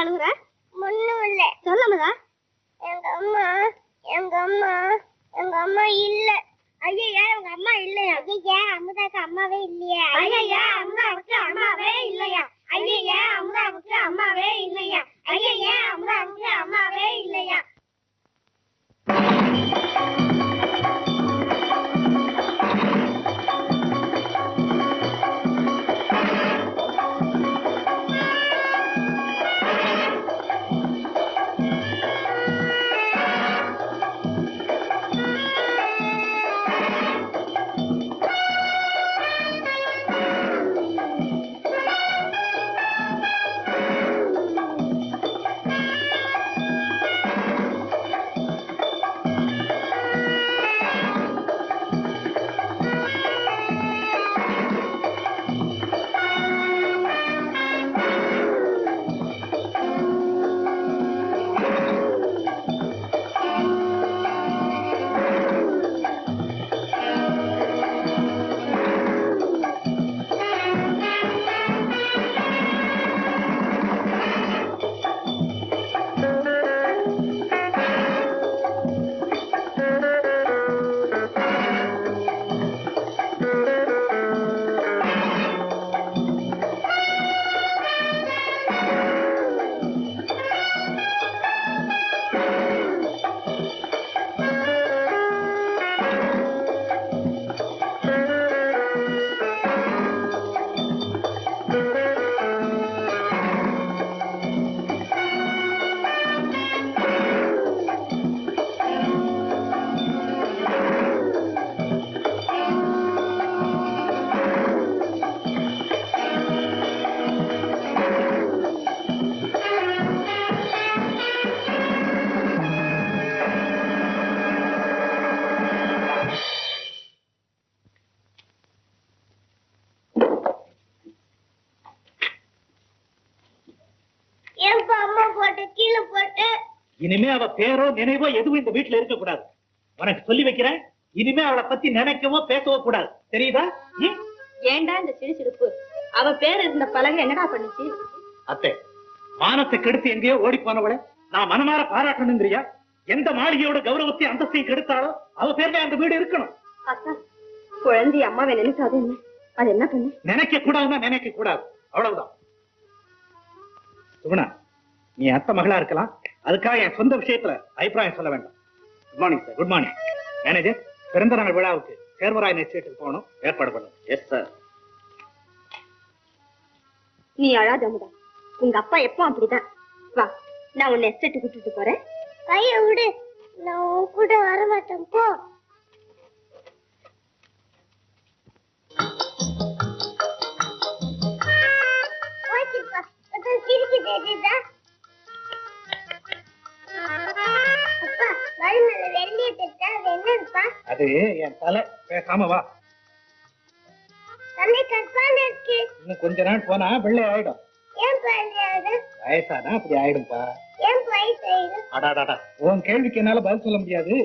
அழுகுற? ஒண்ணும் இல்ல. சொல்லமுதா. எங்க அம்மா எங்க அம்மா எங்க அம்மா இல்ல. ஐயா உங்க அம்மா இல்லையா? ஐயா அமுதாக்கு அம்மாவே இல்லையா? ஐயா அமுதாவுக்கு அம்மாவே இல்லையா? ஐயா அமுதாவுக்கு அம்மாவே இல்லையா? ஐயா அமுதாவுக்கு அம்மாவே இல்லையா? இனிமே அவ பேரோ நினைவோ எதுவும் இந்த வீட்டுல இருக்க கூடாது. உனக்கு சொல்லி வைக்கிறேன். இனிமே அவளை பத்தி நினைக்கவோ பேசவோ கூடாது. தெரியுதா? ஏண்டா இந்த சிறுசிறுப்பு? அவ பேர் இருந்த பலகை என்னடா பண்ணுச்சு? அத்தை, மானத்தை கெடுத்து எங்கேயோ ஓடி போனவளை நான் மனமாற பாராட்டணுங்கிறியா? எந்த மாளிகையோட கௌரவத்தையும் அந்தஸ்தையும் கெடுத்தாலோ அவ பேர்ல அந்த வீடு இருக்கணும். அத்தா, குழந்தை அம்மாவை நினைக்காது என்ன? அது என்ன பண்ணு? நினைக்க கூடாதுன்னா நினைக்க கூடாது, அவ்வளவுதான். சுகுணா, நீ அத்தை மகளா இருக்கலாம், அதுக்காக என் சொந்த விஷயத்துல அபிப்பிராயம் சொல்ல வேண்டாம். Good morning sir. Good morning. Manager, பிறந்த நாள் விழாவுக்கு சேர்வராய் நிச்சயத்துக்கு போகணும், ஏற்பாடு பண்ணுங்க. Yes sir. நீ அழாத அமுதா, உங்க அப்பா எப்போ அப்படிதான். வா, நான் உன்னை எஸ்டேட்டு கூட்டிட்டு போறேன். கைய விடு, நான் உன் கூட வர மாட்டேன். போ. அது என் தலை. பேசாம வா. இன்னும் கொஞ்ச நாள் போனா வெள்ளை ஆயிடும். வயசானா அப்படி ஆயிடும்பா. அடாடாடா, உன் கேள்விக்கு என்னால பதில் சொல்ல முடியாது.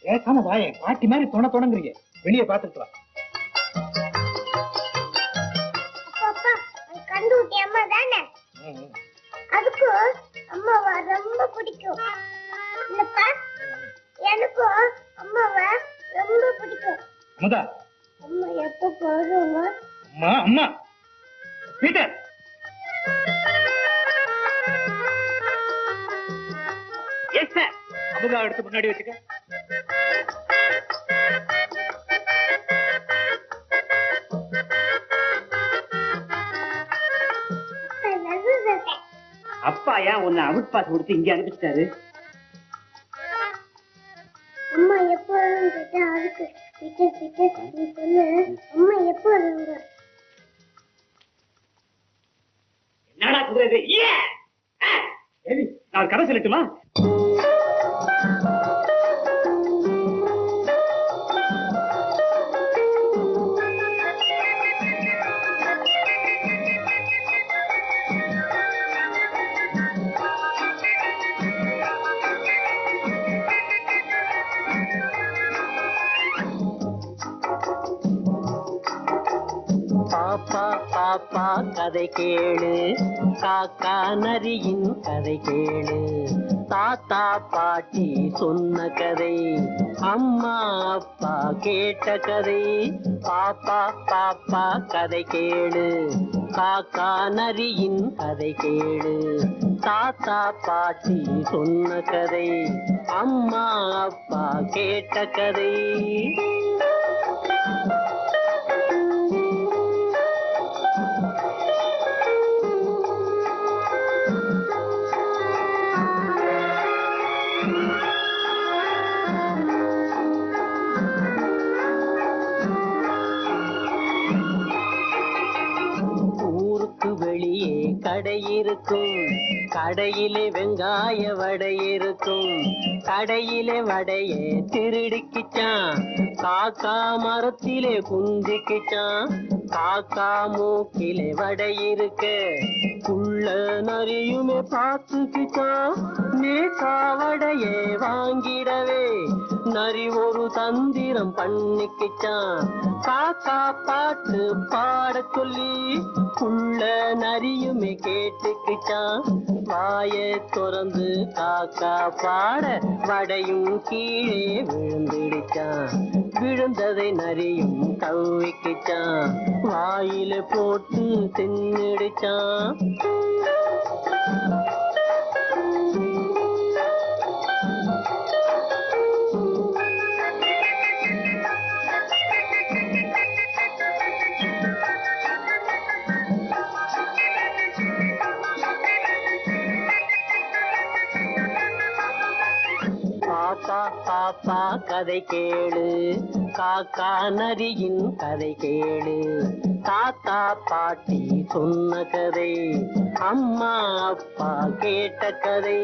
பேசாம வா. என் பாட்டி மாதிரி தொடங்குறீங்க. வெளியே பாத்துட்டு வா. கண்டுட்டி அம்மா தானே? அதுக்கு அம்மாவா ரொம்ப பிடிக்கும். இல்லப்பா, எனக்கும் அம்மாவா ரொம்ப பிடிக்கும். அமுதா, அம்மா எப்ப போறோமா? அம்மா அம்மா பீட்டர். Yes sir. அமுதா எடுத்து முன்னாடி வச்சுக்க. அப்பா ஏன் உன்னை அவுட் பாஸ் கொடுத்து இங்க அனுப்பிச்சிட்டாரு? அம்மா எப்போ வருங்க? அதுக்கு நீ சொல்லு. அம்மா எப்போ வருங்க? என்னடா குதிரை? நான் கதை சொல்லட்டுமா? அப்பா கதை கேளு, காக்கா நரியின் கதை கேளு. தாத்தா பாட்டி சொன்ன கதை, அம்மா அப்பா கேட்ட கதை. பாப்பா பாப்பா கதை கேளு, காக்கா நரியின் கதை கேளு. தாத்தா பாட்டி சொன்ன கதை, அம்மா அப்பா கேட்ட கதை. வெளியே கடை இருக்கும், கடையிலே வெங்காய வடை இருக்கும். கடையிலே வடையே திருடிக்கிச்சான், காக்கா மரத்திலே குந்திக்கிச்சான். காக்கா மூக்கிலே வடை இருக்க, புள்ள நரியுமே பார்த்துக்கிச்சான். நேக்கா வடையே வாங்கிடவே நரி ஒரு தந்திரம் பண்ணிக்கிச்சான். காக்கா பாட்டு பாட சொல்லி புள்ள நரியுமே கேட்டுக்கிச்சான். வாய திறந்து காக்கா பாட வடையும் கீழே விழுந்துடிச்சான். விழுந்ததை நரியும் கவ்விக்கிச்சான், வாயில போட்டு தின்னுடிச்சான். பாப்பா பாப்பா கதை கேளு, காக்கா நரியின் கதை கேளு. தாத்தா பாட்டி சொன்ன கதை, அம்மா அப்பா கேட்ட கதை.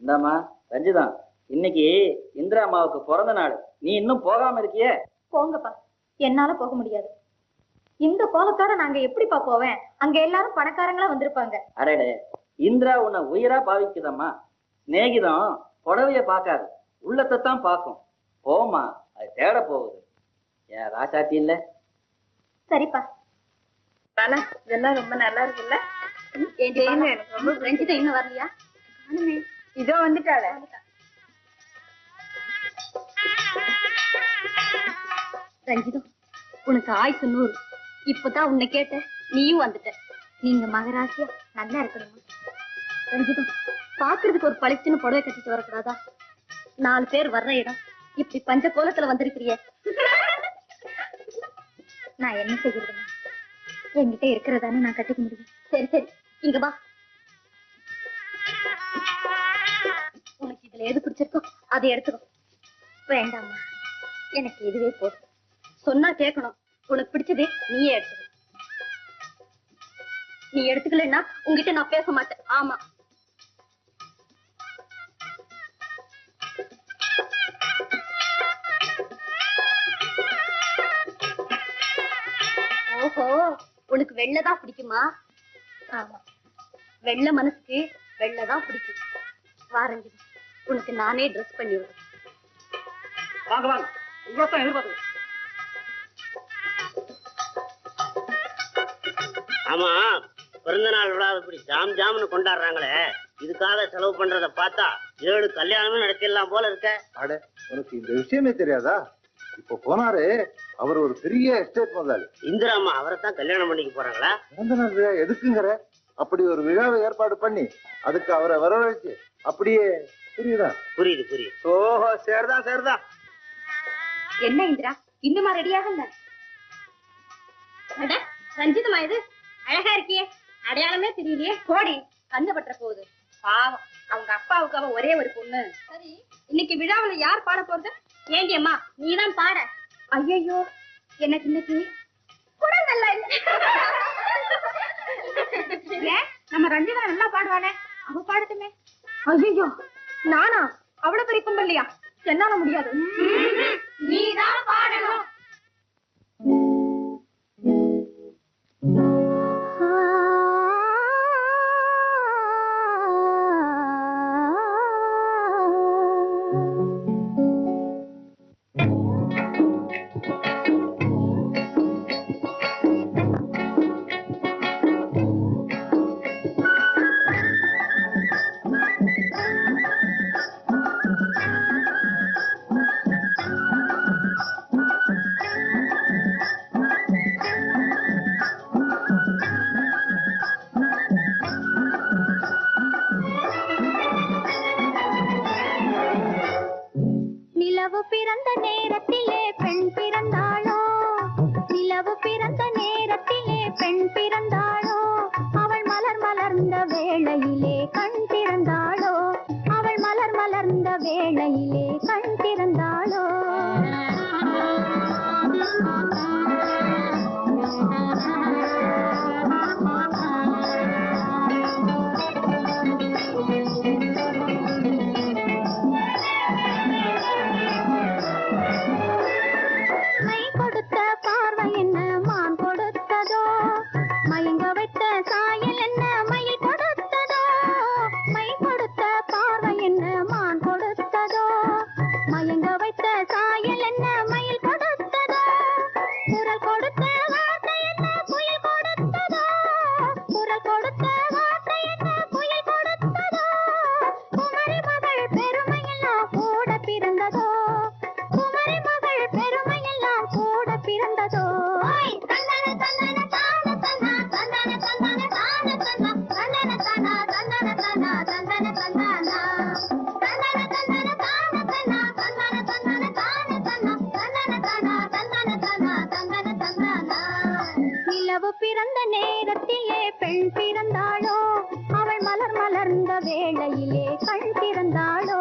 இந்தாமா ரஞ்சிதா, இன்னைக்கு இந்திரா அம்மாவுக்கு பிறந்த நாள், நீ இன்னும் போகாம இருக்கியே? போங்கப்பா, என்னால போக முடியாது. இந்த கோலத்தோட நாங்க எப்படிப்பா போவேன்? அங்க எல்லாரும் பணக்காரங்களா வந்திருப்பாங்க. அடடே, இந்திரா உன்னை உயிரா பாவிக்குதம்மா. சிநேகிதம் புடவைய பாக்காது, உள்ளத்தை தான் பாக்கும். போமா, அது தேட போகுது. ஏன் ராசாத்தி இல்ல? சரிப்பா. இதெல்லாம் ரொம்ப நல்லா இருக்குல்ல? ரஞ்சிதா இன்னும் வரலையா? இதோ வந்துட்டாள. ரஞ்சிதா, உனக்கு ஆயுசு 100. இப்பதான் உன்னை கேட்ட, நீயும் வந்துட்ட. நீங்க மகராசியா நல்லா இருக்கணுமா? ரஞ்சிதா, பாக்குறதுக்கு ஒரு பளிச்சுன்னு புடவை கட்டிட்டு வரக்கூடாதா? 4 பேர் வர்ற இடம் இப்படி பஞ்ச கோலத்துல வந்திருக்கிறிய. நான் என்ன செய்யறதுமா? என்கிட்ட இருக்கிறதானே நான் கட்டிக்க முடியும். சரி சரி, இங்க வா. உனக்கு இதுல எது பிடிச்சிருக்கோ அதை எடுத்துக்கோ. வேண்டாமா, எனக்கு இதுவே போதும். சொன்னா கேட்கணும். உனக்கு பிடிச்சது நீயே எடுத்துக்கோ. நீ எடுத்துக்கலன்னா உங்ககிட்ட நான் பேச மாட்டேன். ஆமா. ஓஹோ, உனக்கு வெள்ளைதான் பிடிக்குமா? ஆமா, வெள்ளை மனசுக்கு வெள்ளைதான் பிடிக்கும். வாரஞ்சி, உனக்கு நானே ட்ரெஸ் பண்ணி விடுறேன். வாங்க வாங்க, உங்களைத்தான் எதிர்பார்த்து. ஆமா, பிறந்த நாள் விழா இப்படி ஜாம் ஜாம்னு கொண்டாடுறாங்களே, இதுக்காக செலவு பண்றத பார்த்தா 7 கல்யாணமும் நடத்திடலாம் போல இருக்க. அட, உனக்கு இந்த விஷயமே தெரியாதா? இப்ப போனாரு அவர் ஒரு பெரிய எஸ்டேட் முதலாளி. இந்திரா அம்மா அவரை தான் கல்யாணம் பண்ணிக்க போறாங்களா? பிறந்த நாள் விழா எதுக்குங்கிற? அப்படி ஒரு விழாவை ஏற்பாடு பண்ணி அதுக்கு அவரை வரவழைச்சு அப்படியே. புரியுதா? புரியுது புரியுது. ஓஹோ, சரிதான் சரிதான். என்ன இந்திரா, இன்னுமா ரெடியாக? ரஞ்சிதமா, இது அழகா இருக்கியே, அடையாளமே தெரியலையே. கோடி கண்ணு பற்ற போகுது. பாவம், அவங்க அப்பாவுக்கு அவ ஒரே ஒரு பொண்ணு. சரி, இன்னைக்கு விழாவுல யார் பாட போறது? ஏண்டி அம்மா, நீதான் பாட. ஐயோ, எனக்கு இன்னைக்கு கூட நல்லா இல்ல. நம்ம ரஞ்சிதா நல்லா பாடுவானே, அவ பாடட்டுமே. ஐயோ, நானா? அவ்வளவு பெரிய கும்பல்லையா? என்னால முடியாது. நீதான் பாடணும். நிலவு பிறந்த நேரத்திலே பெண் பிறந்தாளோ, நிலவு பிறந்த நேரத்திலே பெண் பிறந்தாளோ, அவள் மலர் மலர்ந்த வேளையிலே கண் திறந்தாளோ, அவள் மலர் மலர்ந்த வேளையிலே கண் திறந்தாளோ. மை கொடுத்த பார்வை என்ன மான் கொடுத்ததோ, மயங்க வைத்த சாயல் என்ன மயில் கொடுத்ததோ, மை கொடுத்த பார்வை என்ன மான் கொடுத்ததோ, மயங்க வைத்த சாயல் என்ன மயில் கொடுத்ததோ, குரல் கொடுத்த வார்த்தை என்ன புயல் கொடுத்ததோ, குரல் கொடுத்த வார்த்தை என்ன புயல் கொடுத்ததோ, குமரி மகள் பெருமையெல்லாம் கூட பிறந்ததோ, குமரி மகள் பெருமையெல்லாம் கூட பிறந்ததோ. தந்தன தந்தன தான தன்னா, தந்தன தந்தன தான தன்னா, தந்தன தன்னா தந்தன தன்னா தந்தன தந்தானா, தந்தன தந்தன தான தன்னா, தந்தன தந்தன தான தன்னா, தந்தன தன்னா தந்தன தன்னா தந்தன தந்தானா. நிலவு பிறந்த நேரத்திலே பெண் பிறந்தாளோ, அவள் மலர் மலர்ந்த வேளையிலே கண் திறந்தாளோ.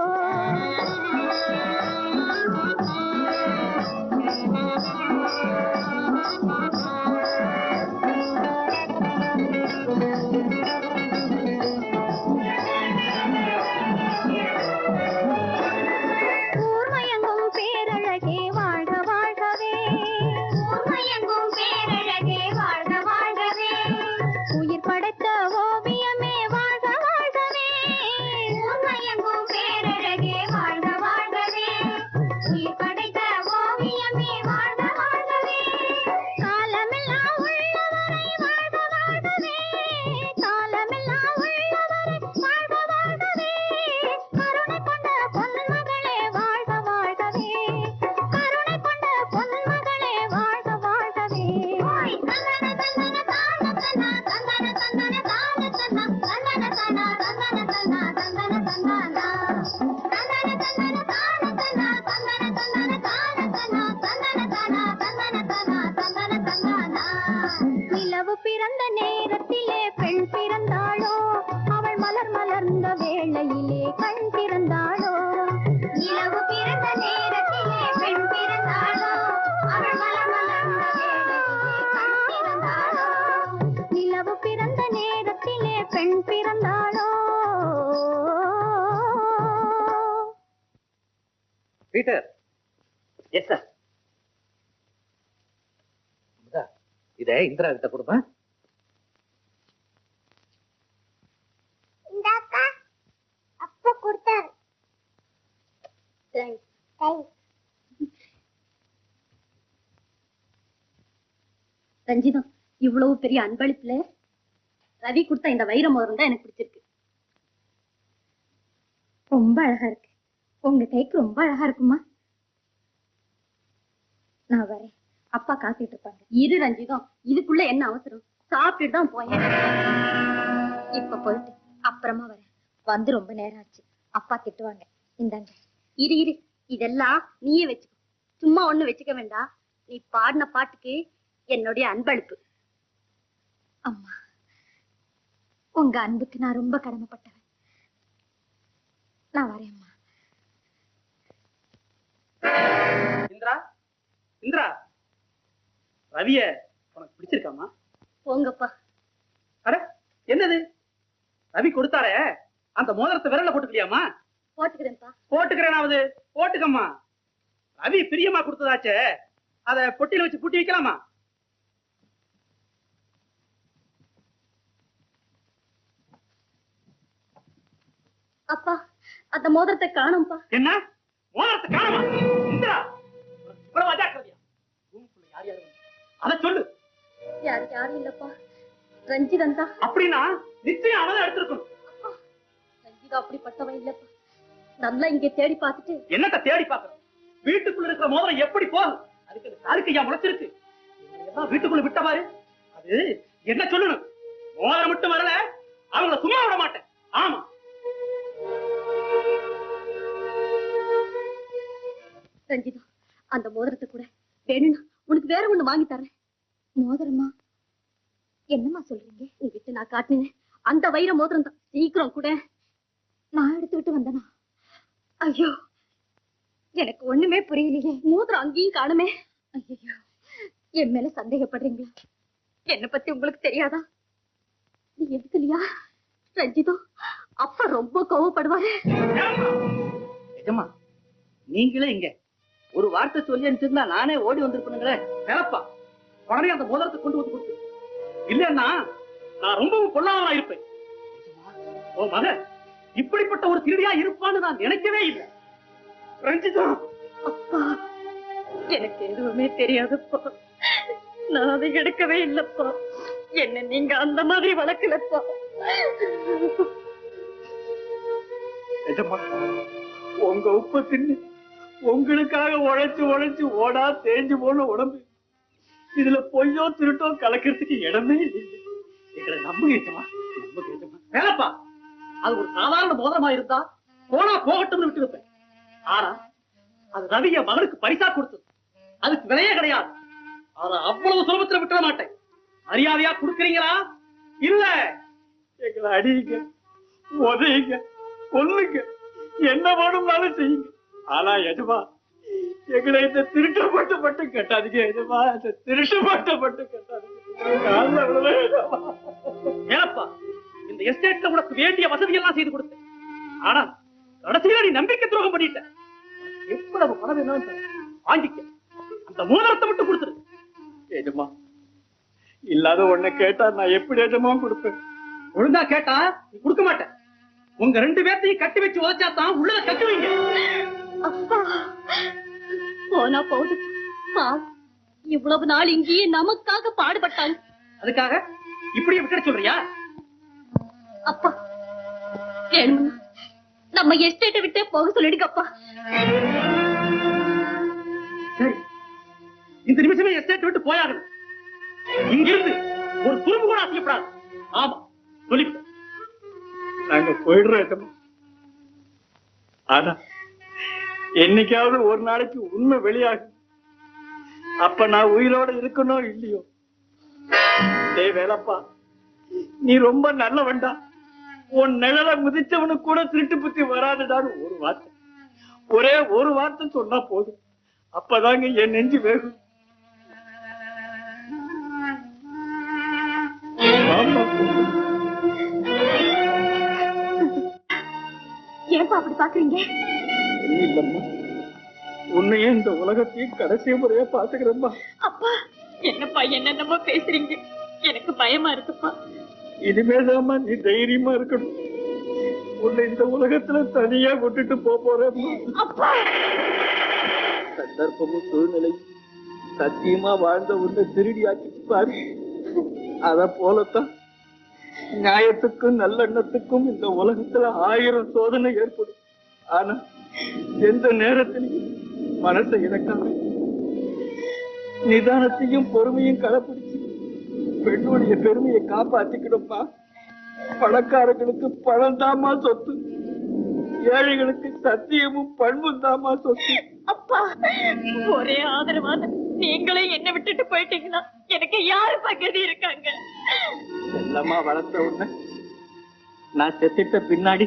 ஊர்மயங்கும் பேரழகே வாழ்க வாழ்கவே, ஊர்மயங்கும் பேரழகே வாழ்க வாழ்கவே, உயிர் படைத்த ஓவியமே வாழ்க வாழ்கவே, ஊர்மயங்கும் பேரழகே வாழ்க வாழ்கவே, உயிர் படைத்த ஓவியமே வாழ்க வாழ்கவே, காலமெல்லாம் உள்ளவரை வாழ்க வாழ்கவே, காலமெல்லாம் உள்ளவரை வாழ்க வாழ்கவே, கருணை கொண்ட பொன்மகளே வாழ்க வாழ்கவே, கருணை கொண்ட பொன்மகளே வாழ்க வாழ்கவே. தந்தன தந்தன தான தன்னா, தந்தன தந்தன தான தன்னா, தந்தன தன்னா தந்தன தன்னா தந்தன தந்தானா, தந்தன தந்தன தான தன்னா, தந்தன தந்தன தான தன்னா, தந்தன தன்னா தந்தன தன்னா தந்தன தந்தானா. நிலவு பிறந்த நேரத்திலே பெண் பிறந்தாளோ, அவள் மலர் மலர்ந்த வேளையிலே கண் திறந்தாளோ. நிலவு பிறந்த நேரத்திலே பெண் பிறந்தாளோ, அவள் மலர் மலர்ந்த வேளையிலே கண் திறந்தாளோ. நிலவு பிறந்த நேரத்திலே பெண் பிறந்தாளோ. பீட்டர். Yes sir. இதை இந்திரா கிட்ட கொடுப்பா. இந்த அக்கா அப்பா கொடுத்தாரு. தேங்க்ஸ். தேங்க்ஸ். ரஞ்சிதம், இவ்வளவு பெரிய அன்பளிப்புல ரவி கொடுத்த இந்த வைர மோதிரம் தான் எனக்கு பிடிச்சிருக்கு. ரொம்ப அழகா இருக்கு. உங்க கைக்கு ரொம்ப அழகா இருக்குமா? நான் வரேன். அப்பா காத்துட்டு இருப்பாங்க. இரு ரஞ்சிதம், இதுக்குள்ள என்ன அவசரம்? சாப்பிட்டுட்டு தான் போயேன். இப்ப போயிட்டு அப்புறமா வரேன். வந்து ரொம்ப நேரம் ஆச்சு. அப்பா திட்டுவாங்க. இந்தாங்க. இரு இரு, இதெல்லாம் நீயே வச்சுக்கோ. சும்மா ஒண்ணு வச்சுக்க வேண்டாம். நீ பாடின பாட்டுக்கு என்னுடைய அன்பளிப்பு. அம்மா, உங்க அன்புக்கு நான் ரொம்ப கடமைப்பட்டவன். நான் வரேன் அம்மா. இந்திரா, இந்திரா, ரவிய உனக்கு பிடிச்சிருக்காமா? போங்கப்பா. அட, என்னது? ரவி கொடுத்தாரே அந்த மோதிரத்தை விரல்ல போட்டுக்கலையாமா? போட்டுக்கிறேன்ப்பா. போட்டுக்கிறேனாவது போட்டுக்கம்மா. ரவி பிரியமா கொடுத்ததாச்சே, அத பொட்டியில வச்சு பூட்டி வைக்கலாமா? அப்பா, அந்த மோதிரத்தை காணும்பா. என்ன மோதிரத்தை காணுமா? இந்திரா, இவ்வளவு அஜாக்கிரதையா? ரூமுக்குள்ள யார் யாரு? அத சொல்லு. யாரும் இல்லப்பா, ரஞ்சிதன் தான். அப்படின்னா நிச்சயம் அவதான் எடுத்திருக்கணும். ரஞ்சிதா அப்படிப்பட்டவன் இல்லப்பா. நல்லா இங்க தேடி பார்த்துட்டு. என்னத்த தேடி பார்க்கணும்? வீட்டுக்குள்ள இருக்கிற மோதிரம் எப்படி போகும்? அதுக்கு காலுக்கு ஐயா முளைச்சிருக்கு. வீட்டுக்குள்ள விட்ட பாரு. அது என்ன சொல்லணும்? மோதிரம் மட்டும் வரல, அவங்கள சும்மா விட மாட்டேன். ஆமா, ரஞ்சிதா, அந்த மோதிரத்தை கூட வேணும்னா உனக்கு வேற ஒண்ணு வாங்கி தரேன். மோதிரமா? என்னம்மா சொல்றீங்க? உங்ககிட்ட நான் காட்டினேன் அந்த வைர மோதிரம் தான். சீக்கிரம் கூட. நான் எடுத்துக்கிட்டு வந்தனா? ஐயோ, எனக்கு ஒண்ணுமே புரியலையே. மோதிரம் அங்கேயும் காணுமே. ஐயோ, என் மேல சந்தேகப்படுறீங்களா? என்ன பத்தி உங்களுக்கு தெரியாதா? நீ எடுக்கலையா? ரஞ்சிதா அப்ப ரொம்ப கோவப்படுவாரு. நிஜமா? நீங்களே இங்க ஒரு வார்த்தை சொல்லி அனுப்பிச்சிருந்தா நானே ஓடி வந்திருப்பேனுங்களே. வேலப்பா, உடனே அந்த மோதிரத்தை கொண்டு வந்து கொடுத்து. இல்லன்னா நான் ரொம்பவும் பொல்லாதவனா இருப்பேன். ஓ மகன் இப்படிப்பட்ட ஒரு திருடியா இருப்பான்னு நான் நினைக்கவே இல்லை. ரஞ்சிதா, அப்பா, எனக்கு எதுவுமே தெரியாதுப்பா. நான் அதை எடுக்கவே இல்லப்பா. என்ன நீங்க அந்த மாதிரி வளர்க்கலப்பா. நிஜமா உங்க உப்ப தின்னு உங்களுக்காக உழைச்சு உழைச்சு ஓடா தேஞ்சு போன உடம்பு இதுல பொய்யோ திருட்டோ கலக்கிறதுக்கு இடமே இல்லை. எங்களை நம்புங்க நிஜமா, நம்புங்க நிஜமா. வேலப்பா, அது ஒரு சாதாரண மோதிரமா இருந்தா போனா போகட்டும்னு விட்டு வைப்பேன். ஆனா அது ரவிய மகனுக்கு பரிசா கொடுத்தது. அதுக்கு விலையே கிடையாது. ஆனா அவ்வளவு சுலபத்துல விட்டுற மாட்டேன். மரியாதையா கொடுக்குறீங்களா? இல்ல எங்களை அடியுங்க, உதையுங்க, கொல்லுங்க, என்ன வேணும்னாலும் செய்யுங்க. ஆனா எஜமா, எங்களை இந்த திருட்டு மட்டும் கட்டாதீங்க எஜமா. இந்த திருட்டு மட்டும் கட்டாதீங்க. ஏப்பா, இந்த எஸ்டேட்ல உனக்கு வேண்டிய வசதி எல்லாம் செய்து கொடுத்தேன். ஆனா கடைசியில நீ நம்பிக்கை துரோகம் பண்ணிட்ட. எவ்வளவு பணம் வேணாலும் வாங்கிக்க. அந்த மோதிரத்தை மட்டும் கொடுத்துரு. எஜமா, இல்லாத ஒண்ணு கேட்டா நான் எப்படி எஜமா கொடுப்பேன்? ஒழுங்கா கேட்டா நீ கொடுக்க மாட்டேன். உங்க ரெண்டு பேர்த்தையும் கட்டி வச்சு உதச்சாதான் உள்ள கட்டுவீங்க. அப்பா, போனா போகுது. இவ்வளவு நாள் இங்கேயே நமக்காக பாடுபட்டாங்க. அதுக்காக இப்படியே விட்டு சொல்றியா? அப்பா, வேணும்னா நம்ம எஸ்டேட்டை விட்டே போக சொல்லிடுங்கப்பா. சரி, இந்த நிமிஷமே எஸ்டேட் விட்டு போயாகணும். இங்கிருந்து ஒரு துரும்பு கூட அசையப்படாது. ஆமா, சொல்லிவிட்டேன். நாங்க போயிடுறோம். ஆனா என்னைக்காவது ஒரு நாளைக்கு உண்மை வெளியாகும். அப்ப நான் உயிரோட இருக்கணும் இல்லையோ? டேய் வேலப்பா, நீ ரொம்ப நல்லவன்டா. உன் நிழலை மிதிச்சவனுக்கு கூட திருட்டு புத்தி வராதுடான்னு ஒரு வார்த்தை, ஒரே ஒரு வார்த்தை சொன்னா போதும். அப்பதாங்க என் நெஞ்சு வேகும். ஏன்பா அப்படி பாக்குறீங்க? இல்லம்மா, உன்னையே இந்த உலகத்தையும் கடைசி முறையா பாத்துக்கிறேம்மா. அப்பா, என்னப்பா என்னென்னமோ பேசுறீங்க? எனக்கு பயமா இருக்குப்பா. இனிமேதாம்மா நீ தைரியமா இருக்கணும். உன்னை இந்த உலகத்துல தனியா விட்டுட்டு போறேம்மா. அப்பா, சந்தர்ப்பமும் சூழ்நிலையும் சத்தியமா வாழ்ந்த உன்னை திருடி ஆக்கி பாரு. அத போலத்தான் நியாயத்துக்கும் நல்லெண்ணத்துக்கும் இந்த உலகத்துல 1000 சோதனை ஏற்படும். ஆனா எந்த நேரத்திலையும் மனசை இழக்காம நிதானத்தையும் பொறுமையும் கடைபிடிச்சு பெண்ணுடைய பெருமையை காப்பாத்திக்கணும்ப்பா. பணக்காரர்களுக்கு பணம் தாமா சொத்து, ஏழைகளுக்கு சத்தியமும் பண்பும் தாமா சொத்து. அப்பா, ஒரே ஆதரவாத நீங்களே என்ன விட்டுட்டு போயிட்டீங்கன்னா எனக்கு யாரு பக்கத்து இருக்காங்க? செல்லமா வளர்த்த உடனே நான் செத்துட்ட பின்னாடி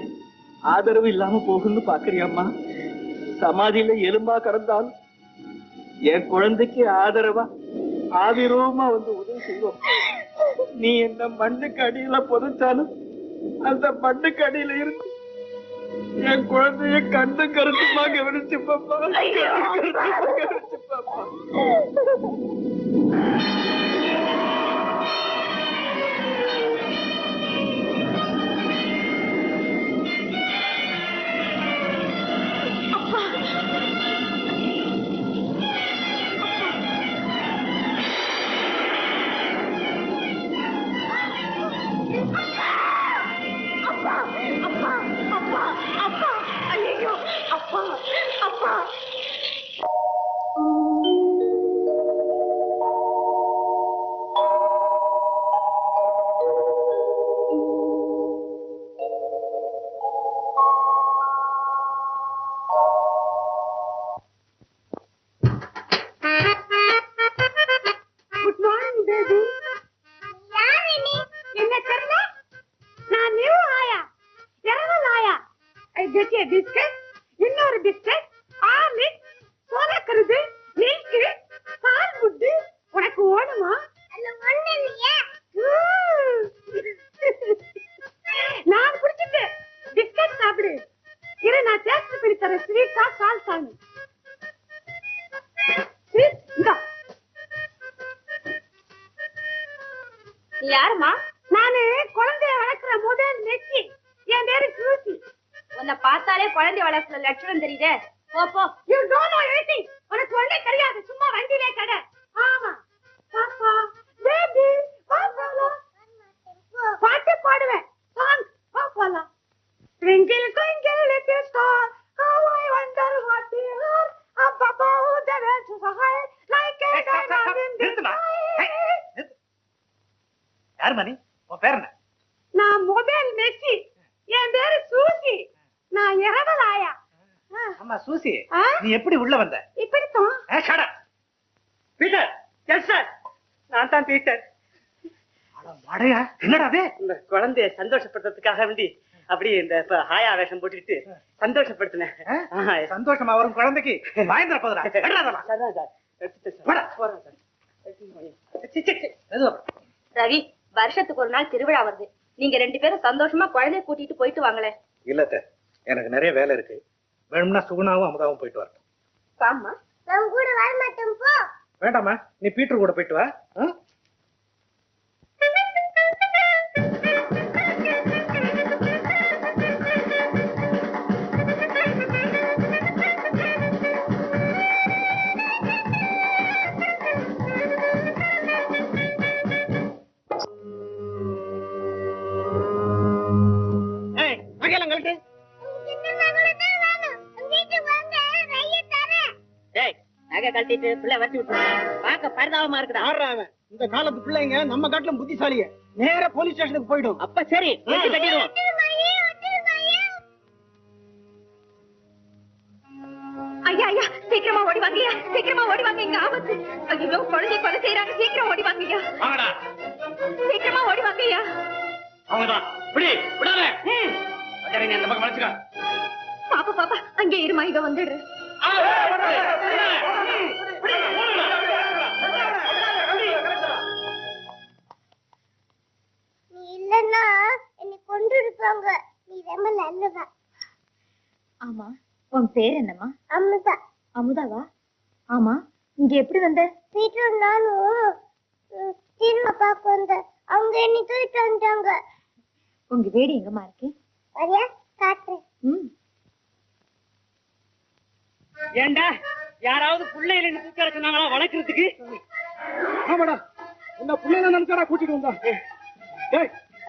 ஆதரவு இல்லாம போகுன்னு பாக்குறியம்மா. சமாதியில எலும்பா கிடந்தாலும் என் குழந்தைக்கு ஆதரவா ஆதிரூபமா வந்து உதவி செய்வோம். நீ என்ன மண்ணுக்கு அடியில புதைச்சாலும் அந்த மண்ணுக்கு அடியில இருந்து என் குழந்தைய கண்ணு கருத்துமா கவனிச்சு பாப்பா. கவனிச்சு பாப்பா. யாருமா? நானு குழந்தைய வளர்க்கிற முதல் நெச்சி. என் பேரு சூசி. உன்னை பார்த்தாலே குழந்தை வளர்க்கிற லட்சணம் தெரியுதே. போ போ. You don't know anything. உனக்கு ஒண்ணே தெரியாது. சும்மா வண்டியிலே கடை. ஆமா. பாப்பா, பேபி, பாப்பாலா. பாட்டு பாடுவேன். Song பாப்பாலா. Twinkle twinkle little star, how I wonder what you are. Up above the world so high, like a diamond in the sky. யார் மணி? உன் பேர் என்ன? நான் முதல் மெஸ்ஸி. என் பேரு சூசி. நான் இரவல் ஆயா. அம்மா சூசி, நீ எப்படி உள்ள வந்த? இப்படித்தான். Shut up. Peter, yes sir, நான் தான் பீட்டர். மடையா, என்னடா அது? இந்த குழந்தைய சந்தோஷப்படுத்துறதுக்காக வேண்டி அப்படி இந்த ஹாயா வேஷம் போட்டுக்கிட்டு சந்தோஷப்படுத்தினேன். சந்தோஷமா வரும் குழந்தைக்கு பயந்துற போதுடா. ரவி, வருஷத்துக்கு ஒரு நாள் திருவிழா வருது. நீங்க 2 பேரும் சந்தோஷமா குழந்தைய கூட்டிட்டு போயிட்டு வாங்களேன். இல்ல, எனக்கு நிறைய வேலை இருக்கு. வேணும்னா சுகுணாவும் அமுதாவும் போயிட்டு வரட்டும். வாம்மா. நான் கூட வர மாட்டேன் போ. வேண்டாமா, நீ பீட்டர் கூட போயிட்டு வா. கட்டிட்டு பிள்ளை வச்சு விட்டு பாக்க பரிதாபமா இருக்குடா. இந்த காலத்து பிள்ளைங்க நம்ம காட்டுல புத்திசாலிய நேரா போலீஸ் ஸ்டேஷனுக்கு போயிடும். அப்ப சரி, கட்டிடுவோம். ஐயா ஐயா, சீக்கிரமா ஓடி வாங்கய்யா, சீக்கிரமா ஓடி வாங்க, இங்க ஆபத்து. ஐயோ, குழந்தை கொலை செய்யறாங்க, சீக்கிரம் ஓடி வாங்கய்யா. சீக்கிரமா ஓடி வாங்கய்யா. அவங்கதான் இப்படி விடாத. அந்த பக்கம் வச்சுக்க. பாப்பா பாப்பா, அங்கே இருமா, இத வந்துடு. நீ இல்லன்னா என்னை கொண்டு இருப்பாங்க. நீ ரொம்ப நல்லவா. ஆமா, உன் பேர் என்னம்மா? அமுதா. அமுதாவா? ஆமா, இங்க எப்படி வந்த? பீட்டர் நானும் திரும்ப பார்க்க வந்தேன். அவங்க என்னை தூக்கிட்டு வந்துட்டாங்க. உங்க வீடு எங்கம்மா இருக்கு? வரியா, காட்டுறேன். ஏண்டா, யாராவது பிள்ளையில தூக்க சொன்னாங்களா வளர்க்கறதுக்கு? ஆமாடா, என்ன பிள்ளைங்க நினைச்சாடா கூட்டிட்டு வந்தா.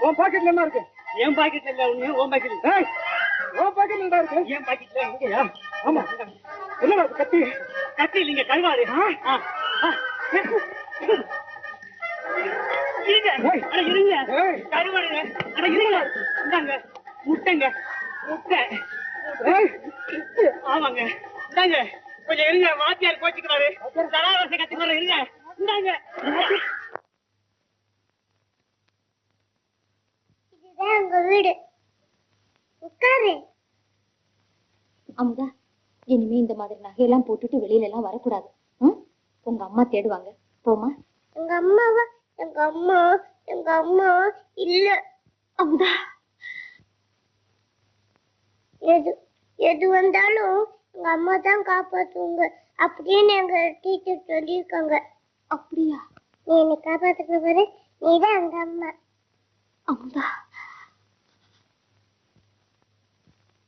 உன் பாக்கெட்ல என்ன இருக்கு? என் பாக்கெட்ல இல்ல, ஒண்ணு உன் பாக்கெட்ல. உன் பாக்கெட்ல என்ன இருக்கு? என் பாக்கெட்ல இங்கயா? ஆமா. என்னடா கத்தி? கத்தி இல்லைங்க, கருவாடு. இருங்க, கருவாடுங்க. இருங்க, இந்தாங்க முட்டைங்க, முட்டை. ஆமாங்க, இந்தாங்க கொஞ்சம் இருங்க. வாத்தியார் கோச்சுக்கிறாரு, தராவரிசை கத்துக்கிறாரு. இருங்க, இந்தாங்க. இதுதான் உங்க வீடு. உட்காரு. அமுதா, இனிமே இந்த மாதிரி நகையெல்லாம் போட்டுட்டு வெளியில எல்லாம் வரக்கூடாது. உங்க அம்மா தேடுவாங்க. போமா. எங்க அம்மாவா? எங்க அம்மா இல்ல. அமுதா, எது எது வந்தாலும் எங்க அம்மா தான் காப்பாத்துவாங்க அப்படின்னு எங்க டீச்சர் சொல்லியிருக்காங்க. அப்படியா? நீ என்னை காப்பாத்துக்க பாரு, நீதான் எங்க அம்மா. அமுதா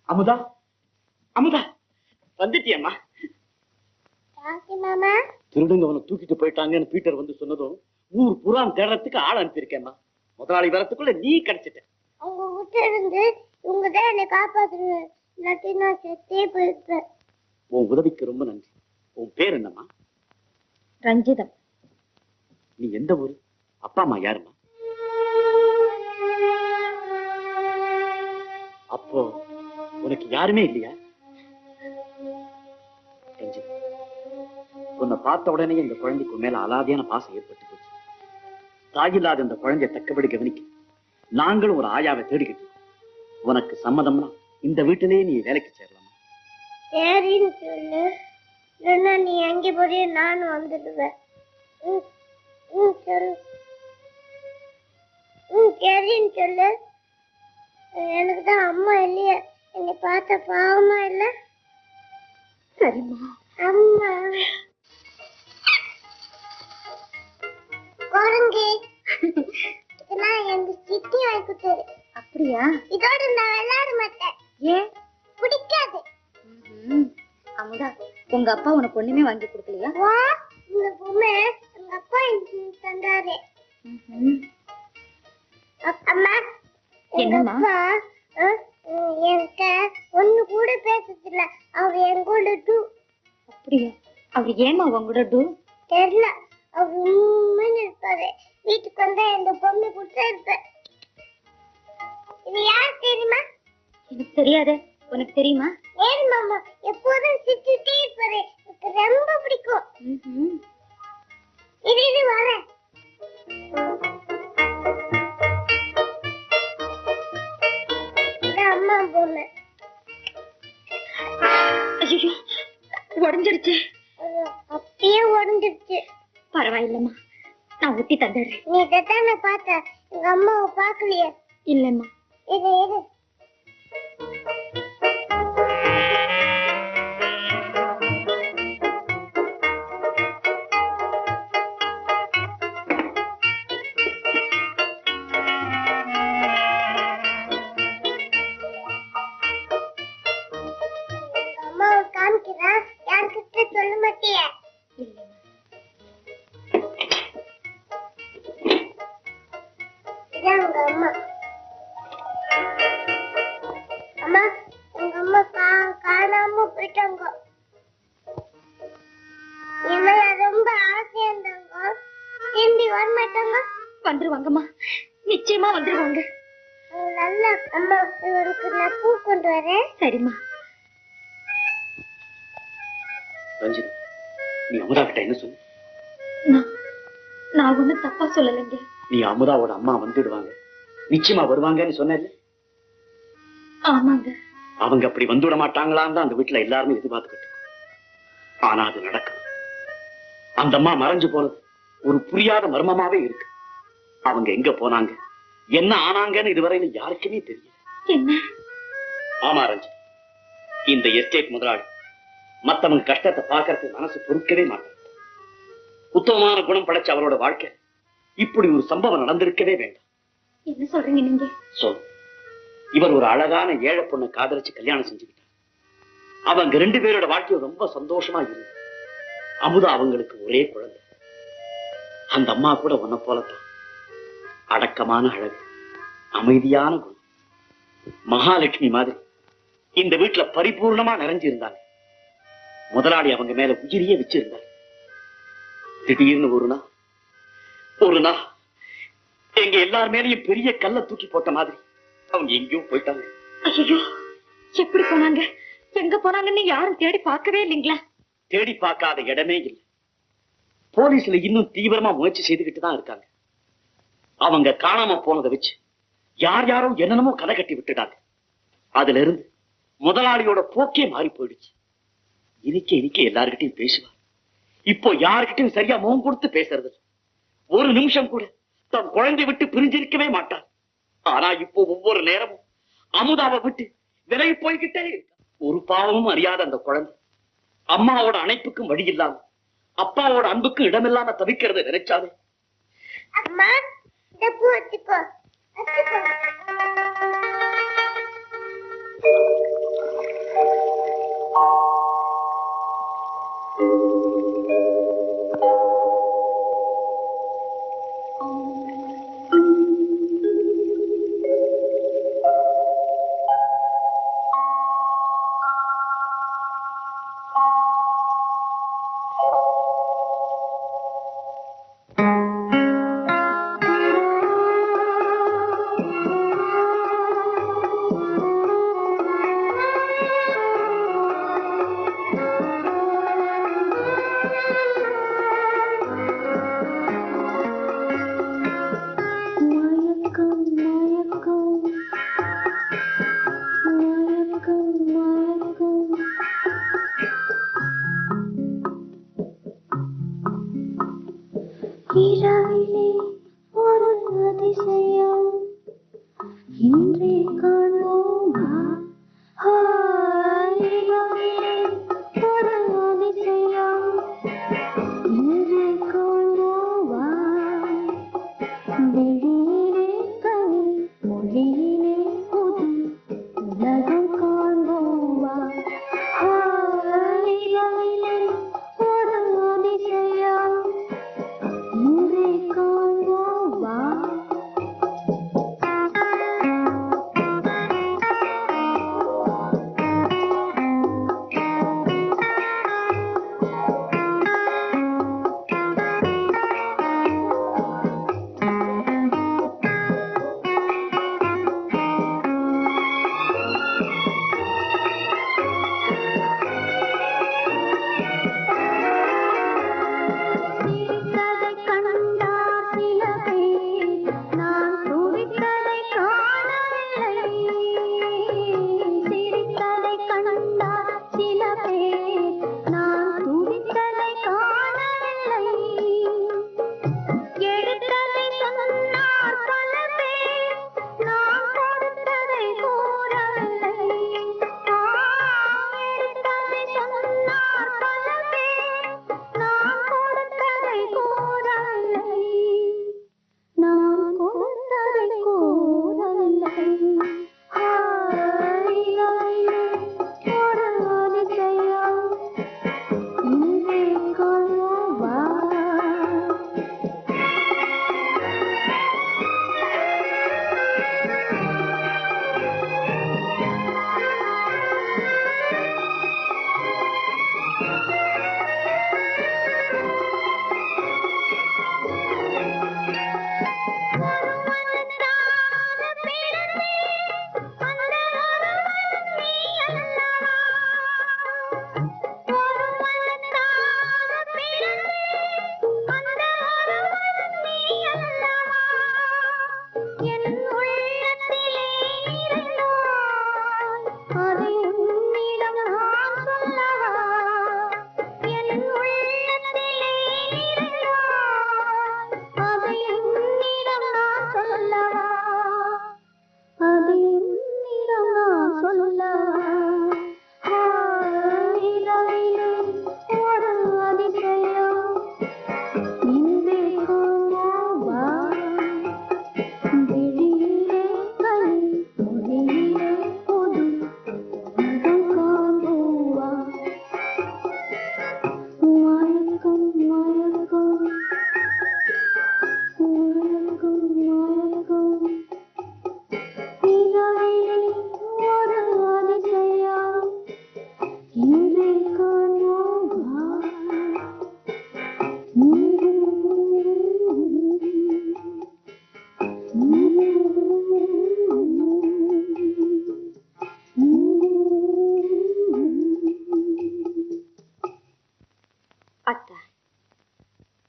அமுதா அமுதா வந்துட்டியம்மா. ராசி மாமா, திருடுங்க அவனை தூக்கிட்டு போயிட்டாங்கன்னு பீட்டர் வந்து சொன்னதும் ஊர் புறான் தேடுறதுக்கு ஆள் அனுப்பியிருக்கேம்மா. முதலாளி வரத்துக்குள்ள நீ கிடைச்சிட்ட. அவங்க கிட்ட இருந்து இவங்க தான் என்னை காப்பாத்துருவேன், இல்லாட்டி நான் செத்தே போயிருப்பேன். உன் உதவிக்கு ரொம்ப நன்றி. உன் பேர் என்னம்மா? ரஞ்சிதம். நீ எந்த ஊரு? அப்பா அம்மா யாருமா? அப்போ உனக்கு யாருமே இல்லையா? ரஞ்சிதம், உன்னை பார்த்த உடனே இந்த குழந்தைக்கு மேல அலாதியான பாசம் ஏற்பட்டு போச்சு. தாயில்லாத இந்த குழந்தைய தக்கபடி கவனிக்க நாங்களும் ஒரு ஆயாவை தேடிக்கிட்டு. உனக்கு சம்மதம்னா இந்த வீட்டிலேயே நீ வேலைக்கு சேரலாம். சரின்னு சொல்லு, இல்லைன்னா நீ எங்க போறிய நானும் வந்துடுவேன். சொல்லு. சரின்னு சொல்லு. எனக்கு தான் அம்மா இல்லையே, என்னை பார்த்த பாவமா இல்ல? சரிம்மா. அம்மா குரங்கு, இதெல்லாம் எங்க சித்தி வாங்கி கொடுத்தது. அப்படியா? இதோட நான் விளையாட மாட்டேன். ஏன்? பிடிக்காது. அமுதா, உங்க அப்பா உனக்கு ஒண்ணுமே வாங்கி கொடுக்கலையா? வா, இந்த பொம்மை எங்க அப்பா எனக்கு தந்தாரு. அம்மா, எங்க அப்பா என்கிட்ட ஒண்ணு கூட பேசுறதில்ல. அவர் என் கூட டூ. அப்படியா? அவர் ஏமா உங்க கூட டூ? தெரியல, அவர் உண்மைன்னு இருப்பாரு. வீட்டுக்கு வந்தா இந்த பொம்மை கொடுத்தா இருப்பேன். இது யார் தெரியுமா? எனக்கு தெரியாது. உனக்கு தெரியுமா? ஏன் மாமா எப்போதும் சிரிச்சுட்டே இருப்பாரு, எனக்கு ரொம்ப பிடிக்கும். இது வரேன். அம்மா பொம்மை. ஐயோ, உடஞ்சிருச்சு. அப்படியே உடஞ்சிருச்சு. பரவாயில்லம்மா, நான் ஊத்தி தந்துடுறேன். நீ இதைத்தானே பார்த்த, எங்க அம்மாவை பார்க்கலையே? இல்லம்மா. இது காமிக்கிறேன், யாருக்கிட்ட சொல்ல மாட்டிய? இதான் உங்க அம்மா. அம்மா, உங்க அம்மா காணாம போயிட்டாங்க. இவள ரொம்ப ஆசையா இருந்தாங்க, திரும்பி வர மாட்டாங்க. வந்துருவாங்கம்மா, நிச்சயமா வந்துருவாங்க. நல்ல அம்மா, இவருக்கு நான் பூ கொண்டு வரேன். சரிம்மா. ரஞ்சிதா, நீ அமுதா கிட்ட என்ன சொல்லு? நான் ஒண்ணு தப்பா சொல்லலைங்க. நீ அமுதாவோட அம்மா வந்துடுவாங்க, நிச்சயமா வருவாங்கன்னு சொன்ன. ஆமாங்க. அவங்க அப்படி வந்துவிட மாட்டாங்களான்னு தான் அந்த வீட்டுல எல்லாருமே எதிர்பார்த்துக்கிட்டு. ஆனா அது நடக்கும். அந்த அம்மா மறைஞ்சு போனது ஒரு புரியாத மர்மமாவே இருக்கு. அவங்க எங்க போனாங்க, என்ன ஆனாங்கன்னு இதுவரையில யாருக்குமே தெரியல. என்ன? ஆமா ரஞ்சி, இந்த எஸ்டேட் முதலாளி மத்தவங்க கஷ்டத்தை பார்க்கறதுக்கு மனசு பொறுக்கவே மாட்டாங்க. உத்தமமான குணம் படைச்ச அவரோட வாழ்க்கை இப்படி ஒரு சம்பவம் நடந்திருக்கவே வேண்டாம். என்ன சொல்றீங்க நீங்க? சொல். இவர் ஒரு அழகான ஏழை பொண்ணை காதலிச்சு கல்யாணம் செஞ்சுக்கிட்டார். அவங்க ரெண்டு பேரோட வாழ்க்கையும் ரொம்ப சந்தோஷமா இருக்கு. அமுதா அவங்களுக்கு ஒரே குழந்தை. அந்த அம்மா கூட உன்னை போலத்தான் அடக்கமான அழகு, அமைதியான குணம், மகாலட்சுமி மாதிரி இந்த வீட்டுல பரிபூர்ணமா நிறைஞ்சு இருந்தாங்க. முதலாளி அவங்க மேல உயிரியே வச்சிருந்தார். திடீர்னு ஒரு நாள் எங்க எல்லார் மேலையும் பெரிய கல்ல தூக்கி போட்ட மாதிரி அவங்க எங்கேயோ போயிட்டாங்க. ஐயோ, எப்படி போனாங்க, எங்க போனாங்கன்னு யாரும் தேடி பார்க்கவே இல்லைங்களா? தேடி பார்க்காத இடமே இல்லை. போலீஸ்ல இன்னும் தீவிரமா முயற்சி செய்துகிட்டு தான் இருக்காங்க. அவங்க காணாம போனதை வச்சு யார் யாரோ என்னென்னமோ கதை கட்டி விட்டுட்டாங்க. அதுல இருந்து முதலாளியோட போக்கே மாறி போயிடுச்சு. இனிக்க எல்லார்கிட்டையும் பேசுவார். இப்போ யாருக்கிட்டையும் சரியா முகம் கொடுத்து பேசுறது. ஒரு நிமிஷம் கூட தன் குழந்தை விட்டு பிரிஞ்சிருக்கவே மாட்டார். ஆனா இப்போ ஒவ்வொரு நேரமும் அமுதாவை விட்டு விலகி போய்கிட்டே இருக்க. ஒரு பாவமும் அறியாத அந்த குழந்தை அம்மாவோட அணைப்புக்கும் வழி இல்லாம அப்பாவோட அன்புக்கும் இடமில்லாம தவிக்கிறத நினைச்சாலே. அம்மா இந்த பூ வச்சுக்கோ.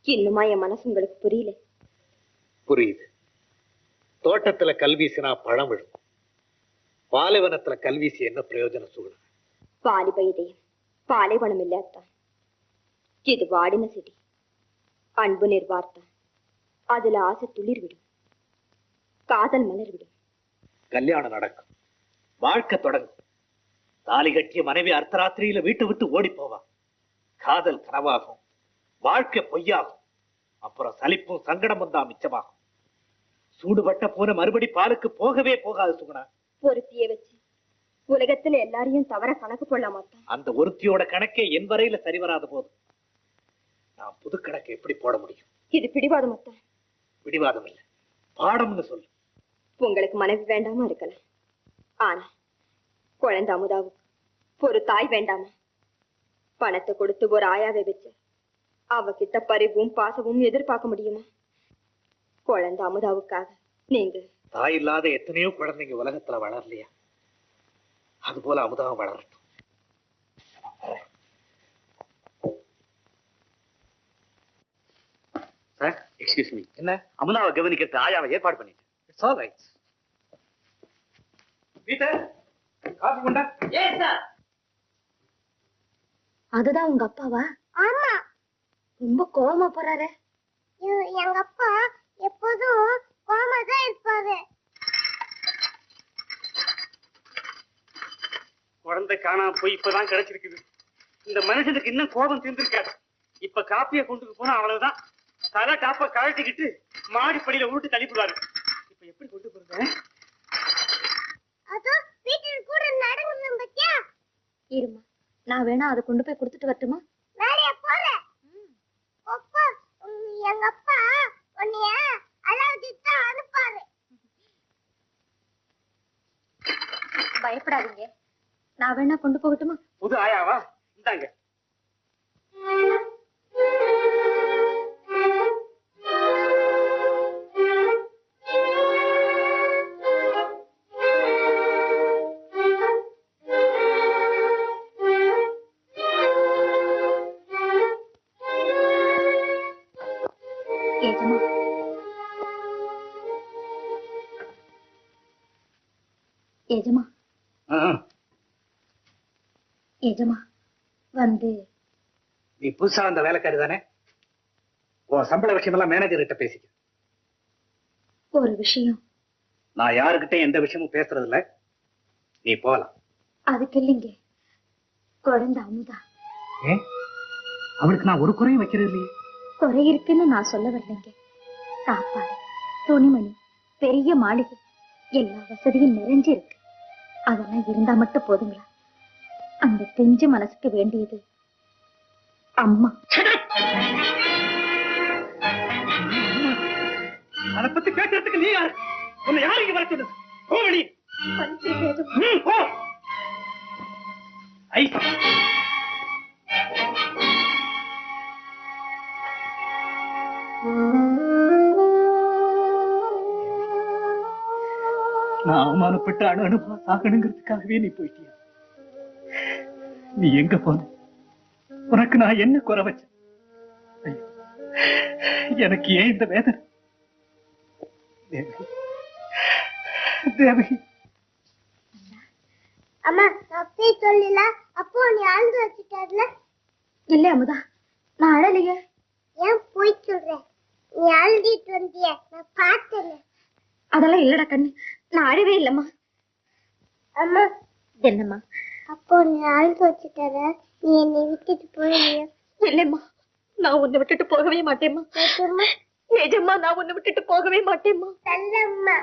இன்னுமா என் மனசு உங்களுக்கு புரியல? புரியுது. தோட்டத்துல கல்வீசினா பழம் விடும், பாலைவனத்துல கல்வீசி என்ன பிரயோஜனம் சொல்லுங்க? வாலிப இதயம் பாலைவனம் இல்ல அத்தா, இது வாடின செடி. அன்பு நிர்வார்த்தா, அதுல ஆசை துளிர் விடும், காதல் மலர் விடும். கல்யாணம் நடக்கும், வாழ்க்கை தொடங்கும். தாலி கட்டிய மனைவி அர்த்தராத்திரியில வீட்டை விட்டு ஓடி போவா. காதல் கனவாகும், வாழ்க்கை பொய்யாகும், அப்புறம் சலிப்பும் சங்கடமும் தான் மிச்சமாகும். சூடுபட்ட போன மறுபடி பாலுக்கு போகவே போகாது சுகுணா. ஒருத்திய வச்சு உலகத்துல எல்லாரையும் தவற கணக்கு கொள்ள மாட்டான். அந்த ஒருத்தியோட கணக்கே என் வரையில சரி வராத போது நான் புது கணக்கு எப்படி போட முடியும்? இது பிடிவாதம் அத்தான். பிடிவாதம் இல்ல, பாடம்னு சொல்லு. உங்களுக்கு மனைவி வேண்டாமா இருக்கலாம், ஆனா குழந்தை அமுதாவுக்கு ஒரு தாய் வேண்டாமா? பணத்தை கொடுத்து ஒரு ஆயாவை வச்சு அவகிட்ட பரிவும் பாசமும் எதிர்பார்க்க முடியுமா? குழந்தை அமுதாவுக்காக நீங்க தாய் இல்லாத எத்தனையோ குழந்தைங்க உலகத்துல வளரலையா? அது போல அமுதாவும் வளரட்டும். Sir, excuse me. என்ன? அமுதாவை கவனிக்கிறது ஆயாவை ஏற்பாடு பண்ணிட்டு. It's all right. Peter, coffee கொண்டா. ஏன் சார்? அதுதான் உங்க அப்பாவா? ஆமா, ரொம்ப கோவமா போறாரு. எங்க அப்பா எப்போதும் கோவமா தான் இருப்பாரு. குழந்தை காணாம போய் இப்பதான் கிடைச்சிருக்குது. இந்த மனுஷனுக்கு இன்னும் கோபம் தீர்ந்திருக்காரு. இப்ப காப்பியை கொண்டு போனா அவ்வளவுதான். தலை காப்ப கழட்டிக்கிட்டு மாடிப்படியில உருட்டு தள்ளிப்படுவாரு. இப்ப எப்படி கொண்டு போறது? அதோ வீட்டில் கூட நடந்து பத்தியா? இருமா, நான் வேணா அதை கொண்டு போய் கொடுத்துட்டு வரட்டுமா? வேலைய போற அப்பா, எங்க அப்பா உன்னைய அலாவுதீன் தான் அனுப்பாரு. பயப்படாதீங்க, நான் வேணா கொண்டு போகட்டுமா? புது ஆயாவா? இந்தாங்க. ஏஜமா, ஏஜமா, ஏஜமா வந்து நீ புதுசா வந்த வேலைக்காரி தானே? உன் சம்பள விஷயம் எல்லாம் மேனேஜர் கிட்ட பேசிக்க. ஒரு விஷயம். நான் யாருக்கிட்ட எந்த விஷயமும் பேசுறது இல்ல, நீ போகலாம். அதுக்கு இல்லைங்க, குழந்தை அமுதா. ஏன்? அவளுக்கு நான் ஒரு குறையும் வைக்கிறது இல்லையே. குறை இருக்குன்னு நான் சொல்ல வரலைங்க. சாப்பாடு, துணிமணி, பெரிய மாளிகை, எல்லா வசதியும் நிறைஞ்சு இருக்கு. அதெல்லாம் இருந்தா மட்டும் போதுங்களா? அந்த பிஞ்சு மனசுக்கு வேண்டியது அம்மா. அதை பத்தி பேசுறதுக்கு நீ யாரு? உன்னை யாரு இங்க வர சொன்னது? கோமணி, போ. ஐ, நான் அவமானப்பட்டு அணு அணுவா சாகணுங்கிறதுக்காகவே நீ போயிட்டிய. நீ எங்க போன? உனக்கு நான் என்ன குறை வச்சேன்? எனக்கு ஏன் இந்த வேதனை? தேவகி, தேவகி. அம்மா, அப்பே சொல்லல, அப்போ நீ அழுது வச்சுட்டாருல. இல்ல அமுதா, நான் அழலையே. ஏன் போய் சொல்ற? நீ அழுதிட்டு வந்திய, நான் பார்த்தேன். அதெல்லாம் இல்லடா கண்ணு, நான் அழவே இல்லம்மா. அம்மா, என்னம்மா? அப்போ நீ அழுது வச்சுட்டார, நீ என்னை விட்டுட்டு போயிடுவிய? இல்லம்மா, நான் உன்னை விட்டுட்டு போகவே மாட்டேம்மா. நிஜமா? நிஜமா நான் உன்னை விட்டுட்டு போகவே மாட்டேம்மா. நல்லம்மா.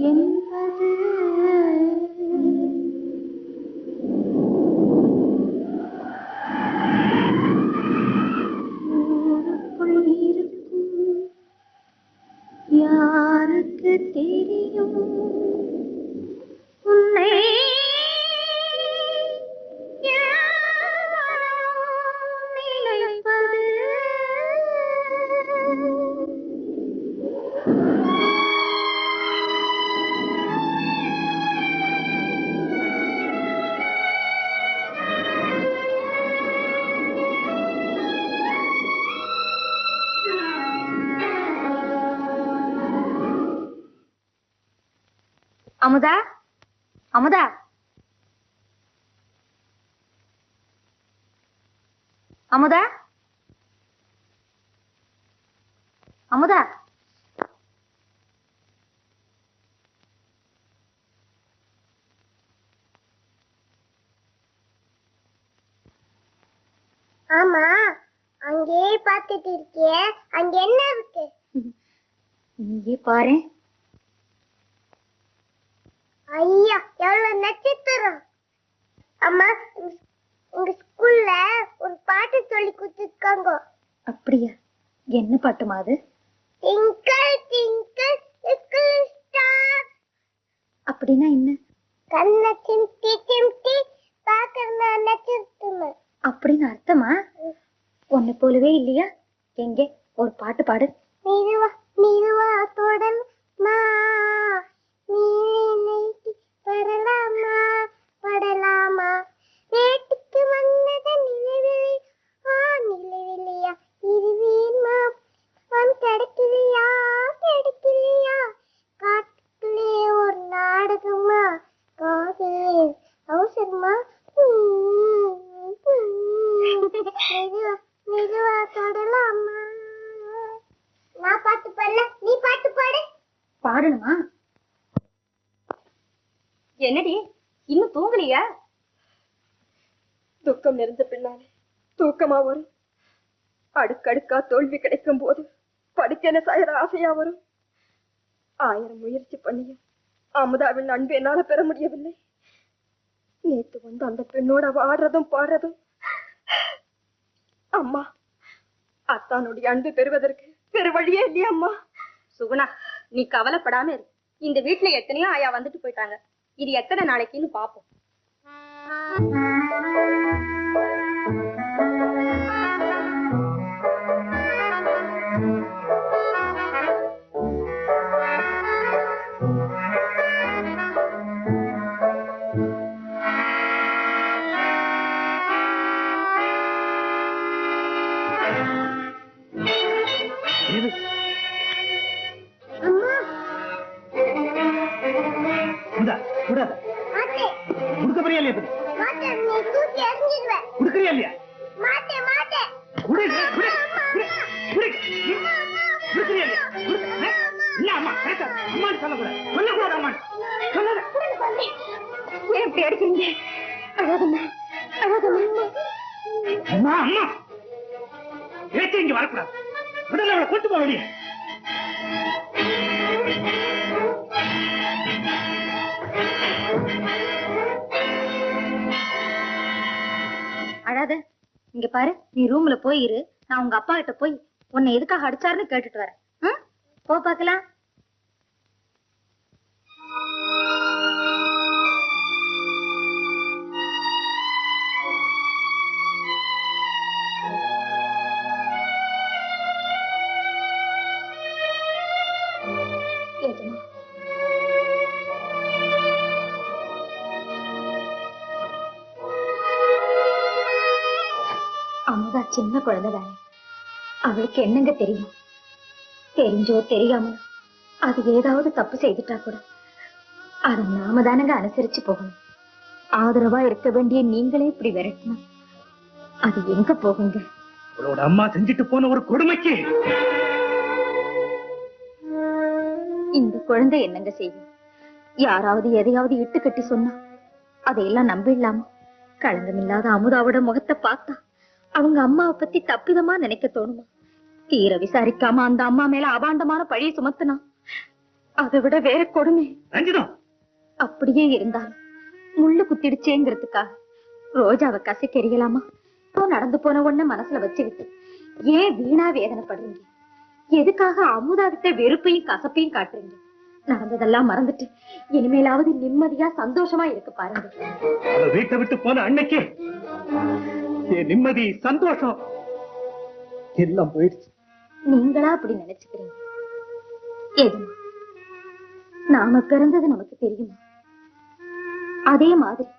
என்பது ஊருக்குள் இருக்கும் யாருக்கு தெரியும் உன்னை நினைப்பது அமுதா அமுதா அமுதா அமுதா ஆமா அங்கே பாத்துட்டு இருக்கியே அங்க என்ன இருக்கு இங்கே பாரு ஐயா எவ்வளவு நட்சத்திரம் அம்மா உங்க ஸ்கூல்ல ஒரு பாட்டு சொல்லி கொடுத்துருக்காங்க அப்படியா என்ன பாட்டுமா அது டிங்கிள் டிங்கிள் லிட்டில் ஸ்டார் அப்படின்னா என்ன கண்ண சிம்டி சிம்டி பாக்குற நட்சத்திரம் அப்படின்னு அர்த்தமா உன்னை போலவே இல்லையா எங்கே ஒரு பாட்டு பாடு மெதுவா மெதுவா தொடர்மா நீட்டி படலாமா படலாமா வேட்டுக்கு வந்தது நிலவிலே நிலவிலையா இருவீமா கிடைக்கலையா கிடைக்கலையா காட்டுக்குள்ளே ஒரு நாடகமா காதலே அவசரமா மெதுவா மெதுவா தொடலாமா நான் பாட்டு பாடல நீ பாட்டு பாடு பாடணுமா என்னடி இன்னும் தூங்கலையா துக்கம் நிறைஞ்ச பின்னாலே தூக்கமா வரும் அடுக்கடுக்கா தோல்வி கிடைக்கும் போது படிக்கன சாயற ஆசையா வரும் 1000 முயற்சி பண்ணியும் அமுதாவின் அன்பு என்னால பெற முடியவில்லை நேத்து வந்து அந்த பெண்ணோட அவ ஆடுறதும் பாடுறதும் அம்மா அத்தானுடைய அன்பு பெறுவதற்கு வேறு வழியே இல்லையா அம்மா சுகுணா நீ கவலைப்படாம இரு இந்த வீட்டுல எத்தனையோ ஆயா வந்துட்டு போயிட்டாங்க இது எத்தனை நாளைக்குன்னு பாப்போம் அம்மா கூடாது மாட்டேன் கொடுக்க போறியா இல்லையா மாட்டேன் நீ தூக்கி எறிஞ்சிடுவேன் கொடுக்கறியா இல்லையா மாட்டேன் மாட்டேன் குடு குடு குடு கொடுக்கறியா இல்லையா இல்ல அம்மா கரெக்டா அம்மா சொல்லக்கூடாது சொல்லக்கூடாது அம்மா சொல்லாத ஏன் இப்படி அடிக்கிறீங்க அழாதம்மா அழாதம்மா அம்மா அம்மா ஏற்று இங்க வரக்கூடாது உடனே அவளை கொண்டு போக வெளியே அழாத இங்க பாரு நீ ரூம்ல போய் இரு நான் உங்க அப்பா கிட்ட போய் உன்னை எதுக்காக அடிச்சாருன்னு கேட்டுட்டு வரேன் போ பாக்கலாம் அமுதா சின்ன குழந்தைதானே அவளுக்கு என்னங்க தெரியும் தெரிஞ்சோ தெரியாம அது ஏதாவது தப்பு செய்துட்டா கூட அதை நாம தானங்க அனுசரிச்சு போகணும் ஆதரவா இருக்க வேண்டிய நீங்களே இப்படி விரட்டணும் அது எங்க போகுங்க அவளோட அம்மா செஞ்சுட்டு போன ஒரு கொடுமைக்கு இந்த குழந்தை என்னங்க செய்யும் யாராவது எதையாவது இட்டு கட்டி சொன்னா அதையெல்லாம் நம்பிடலாமா களங்கமில்லாத அமுதாவோட முகத்தை பார்த்தா அவங்க அம்மாவை பத்தி தப்பிதமா நினைக்க தோணுமா தீர விசாரிக்காம அந்த அம்மா மேல அபாண்டமான பழியை சுமத்துனா அதை விட வேற கொடுமை. ரஞ்சிதம், அப்படியே இருந்தாலும் முள்ளு குத்திடுச்சேங்கிறதுக்காக ரோஜாவை கசைக்கு எறியலாமா? நடந்து போன ஒண்ணு மனசுல வச்சுக்கிட்டு ஏன் வீணா வேதனைப்படுறீங்க? எதுக்காக அமுதாகிட்ட வெறுப்பையும் கசப்பையும் காட்டுறீங்க? நடந்ததெல்லாம் மறந்துட்டு இனிமேலாவது நிம்மதியா சந்தோஷமா இருக்கு பாருங்க. வீட்டை விட்டு போன அன்னைக்கு நிம்மதி சந்தோஷம் எல்லாம் போயிடுச்சு. நீங்களா அப்படி நினைச்சுக்கிறீங்க? எதுமா நாம பிறந்தது நமக்கு தெரியுமா? அதே மாதிரி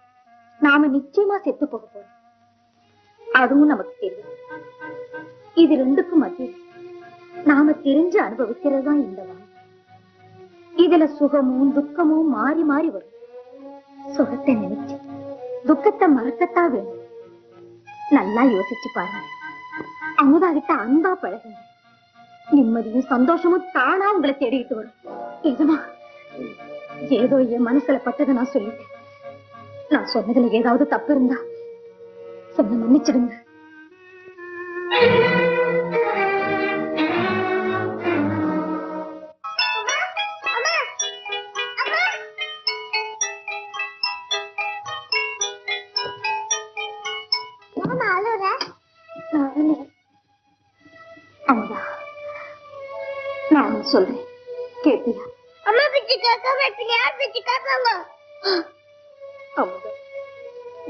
நாம நிச்சயமா செத்து போக போறோம், அதுவும் நமக்கு தெரியும். இது ரெண்டுக்கும் மத்தியில் நாம தெரிஞ்சு அனுபவிக்கிறது தான் இந்த வாழ்க்கை. இதுல சுகமும் துக்கமும் மாறி மாறி வரும். சுகத்தை நினைச்சு துக்கத்தை மறக்கத்தான் வேணும். நல்லா யோசிச்சு பாருங்க. அமுதாகிட்ட அன்பா பழகுங்க. நிம்மதியும் சந்தோஷமும் தானா உங்களை தேடிட்டு வரும். எதுமா ஏதோ என் மனசுல பட்டதை நான் சொல்லிட்டேன். நான் சொன்னதுல ஏதாவது தப்பு இருந்தா என்ன மன்னிச்சிடுங்க. அமுதா, நான் சொல்றேன் கேட்டியா? அம்மா பிச்சு கேட்காம இப்ப யார் பிச்சு கேட்காங்க? அமுதா,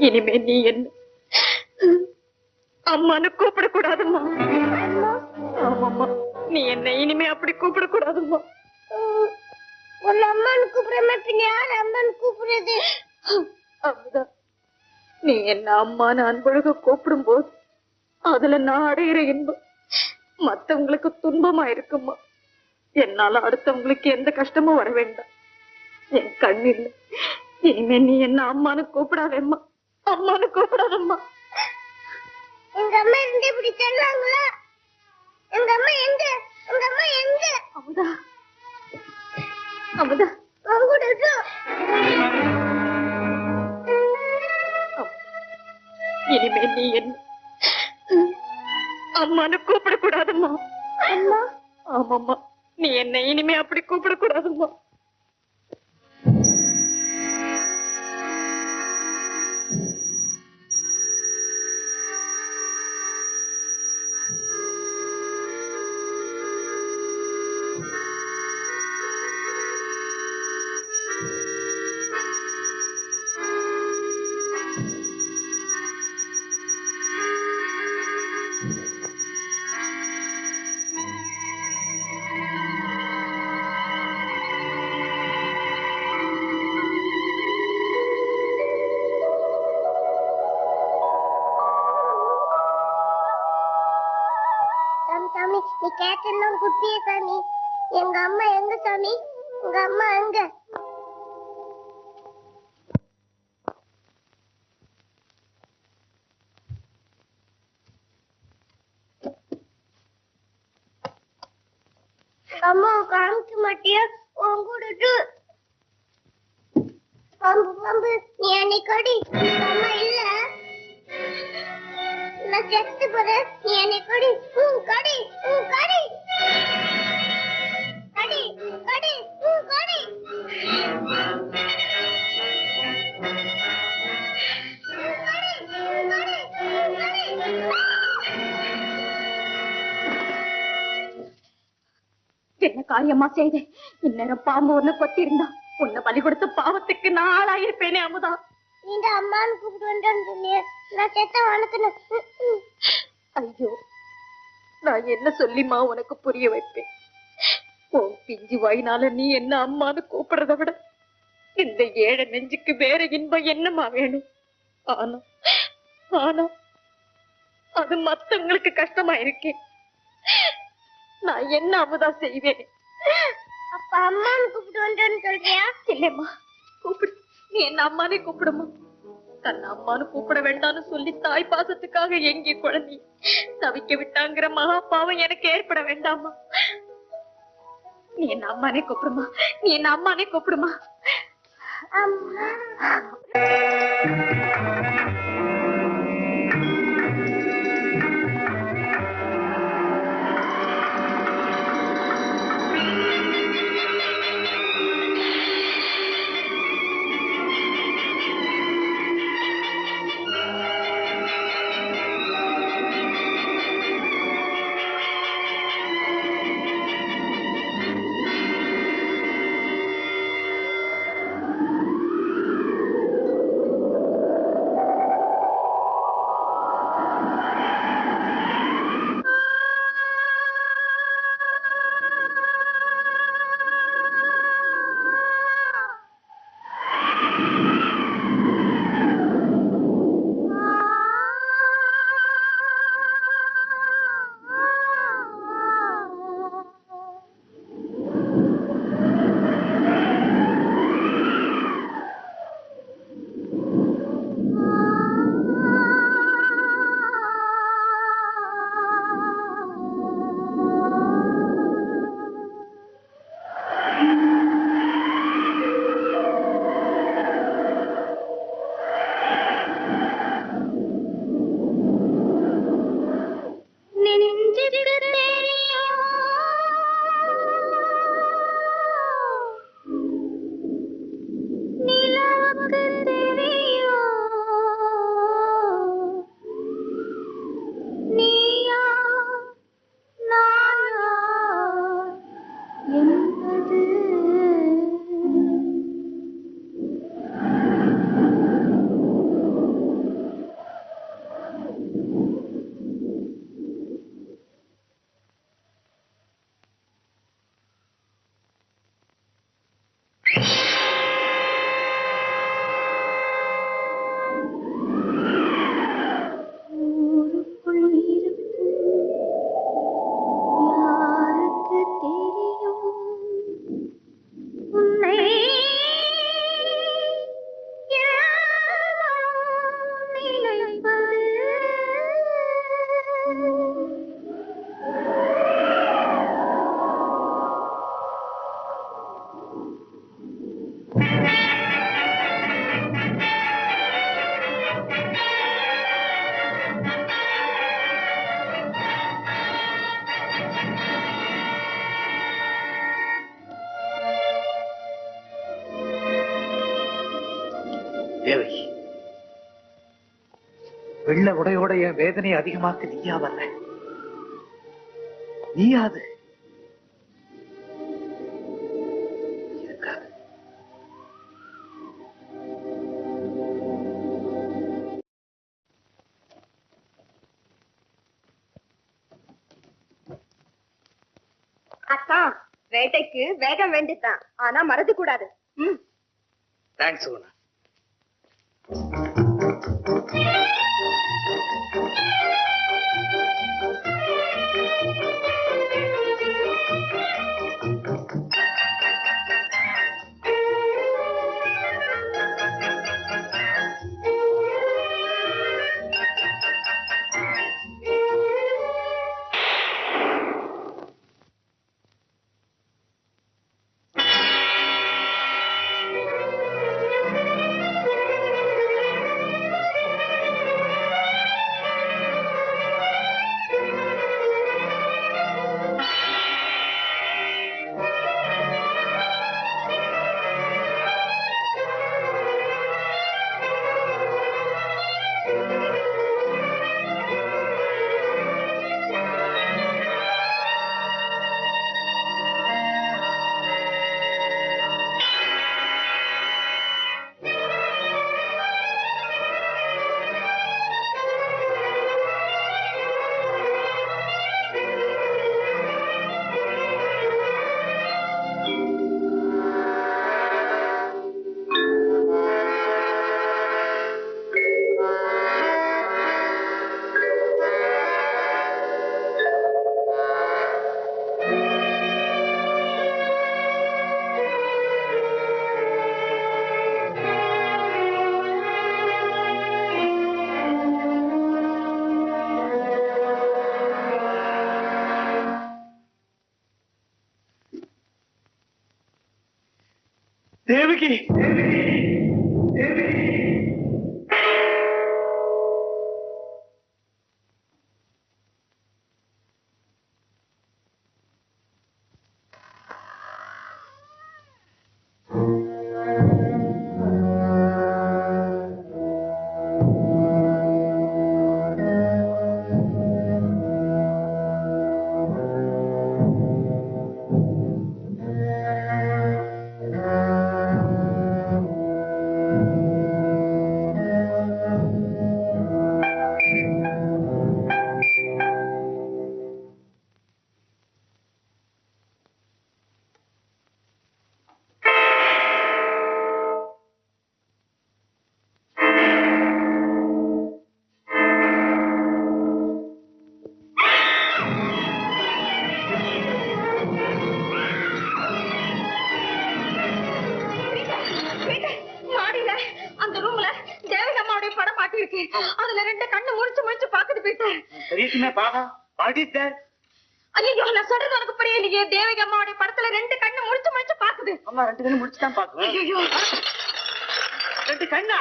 இனிமே நீ என்ன அம்மான்னு கூப்பிடக்கூடாதும்மா. ஆமாம்மா, நீ என்ன இனிமே அப்படி கூப்பிடக்கூடாதும்மா. உன் அம்மான்னு கூப்பிடுறமா பின்ன யார் அம்மான்னு கூப்பிடுறது? அமுதா, நீ என்ன அம்மான்னு அன்பழக கூப்பிடும் போது அதுல நான் அடையிற இன்பம் மத்தவங்களுக்கு துன்பமா இருக்குமா. என்னால அடுத்தவங்களுக்கு எந்த கஷ்டமும் வர வேண்டாம். என் கண்ணில் இனிமே நீ என்ன அம்மான்னு கூப்பிடாதேம்மா, அம்மான்னு கூப்பிடாதம்மா. எங்க அம்மா இருந்து இப்படி சொன்னாங்களா? எங்க அம்மா எங்க? எங்க அம்மா எங்க? அமுதா, அமுதா, அவங்க இனிமே நீ என்ன அம்மான்னு கூப்பிடக்கூடாதும்மா. அம்மா, ஆமாம்மா, நீ என்ன இனிமே அப்படி கூப்பிடக்கூடாதும்மா. சாமி, நீ கேட்டெல்லாம் குட்டியே சாமி. எங்க அம்மா எங்க சாமி? உங்க அம்மா எங்க? அம்மா காமிக்க மாட்டியா? உங்கூட பம்பு பம்பு நீ அன்னைக்கு கடி. அம்மா இல்ல, நான் செத்து போறேன். நீ என்னை கடி, கடி, கடி, கடி, கடி, கடி. என்ன காரியமா செய்தேன்? இந்நேரம் பாம்பு ஒண்ணு கொத்தி இருந்தா உன்னை பலி கொடுத்த பாவத்துக்கு நான் ஆளாயிருப்பேனே அமுதா. நீங்க அம்மான்னு கூப்பிட்டு வந்தேன்னு சொன்னியே, நான் செத்த வணக்கணும். ஐயோ, நான் என்ன சொல்லிமா உனக்கு புரிய வைப்பேன்? உன் பிஞ்சு வாயினால நீ என்ன அம்மான்னு கூப்பிடுறத விட இந்த ஏழை நெஞ்சுக்கு வேற இன்பம் என்னமா வேணும்? ஆனா ஆனா அது மத்தவங்களுக்கு கஷ்டமா இருக்கேன். நான் என்ன அமுதா செய்வேன்? அப்ப அம்மான்னு கூப்பிட்டு வந்தேன்னு சொல்றியா? இல்லம்மா, கூப்பிடு. நீ என்ன அம்மானே கூப்பிடுமா. தன்னை அம்மானு கூப்பிட வேண்டாம்னு சொல்லி தாய் பாசத்துக்காக எங்கே குழந்தை தவிக்க விட்டாங்கிற மகா பாவம் எனக்கு ஏற்பட வேண்டாமா? நீ என்ன அம்மானே கூப்பிடுமா, நீ என்ன அம்மானே கூப்பிடுமா. அம்மா, தேவகி, வெள்ள உடையோட என் வேதனையை அதிகமாக்க நீயா வர்ற? நீயா அது? அக்கா, வேட்டைக்கு வேகம் வேண்டித்தான், ஆனா மறந்து கூடாது. தேங்க்ஸ் சோனா. தேவகி, அதுல ரெண்டு கண்ணு முடிச்சு முடிச்சு பாக்குது போயிட்டேன். தெரியுமே பாவம். ஐயோ, நான் சொல்றது உனக்கு புரியலையே. தேவகி அம்மாவுடைய படத்துல ரெண்டு கண்ணு முடிச்சு முடிச்சு பாக்குது. அம்மா ரெண்டு கண்ணு முடிச்சுதான் பாக்குது. ஐயோ, ரெண்டு கண்ணா?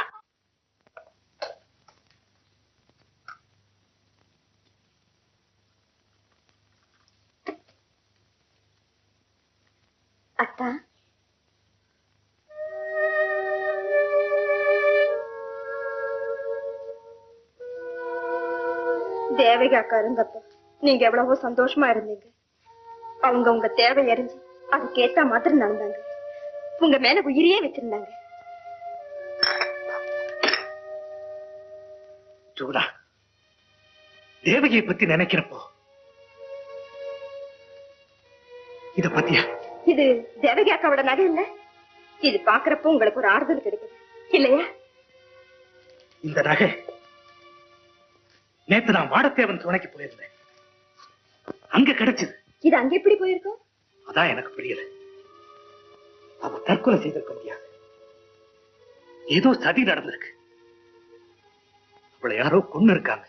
அத்தா, தேவகி அக்கா இருந்தப்ப நீங்க எவ்வளவோ சந்தோஷமா இருந்தீங்க. அவங்க உங்க தேவை அறிஞ்சு அதுக்கேத்த மாதிரி நடந்தாங்க. உங்க மேல உயிரியே வச்சிருந்தாங்க. ஜோடா, தேவகியை பத்தி நினைக்கிறப்போ இத பத்தியா? இது தேவகி அக்காவோட நகை இல்ல? இது பாக்குறப்போ உங்களுக்கு ஒரு ஆறுதல் கிடைக்குது இல்லையா? இந்த நகை நேத்து நான் வாடத்தேவன் துணைக்கு போயிருந்தேன், அங்க கிடைச்சது. இது அங்க எப்படி போயிருக்கும்? அதான் எனக்கு புரியல. அவ தற்கொலை செய்திருக்க முடியாது, ஏதோ சதி நடந்திருக்கு. அவளை யாரோ கொன்னு இருக்காங்க.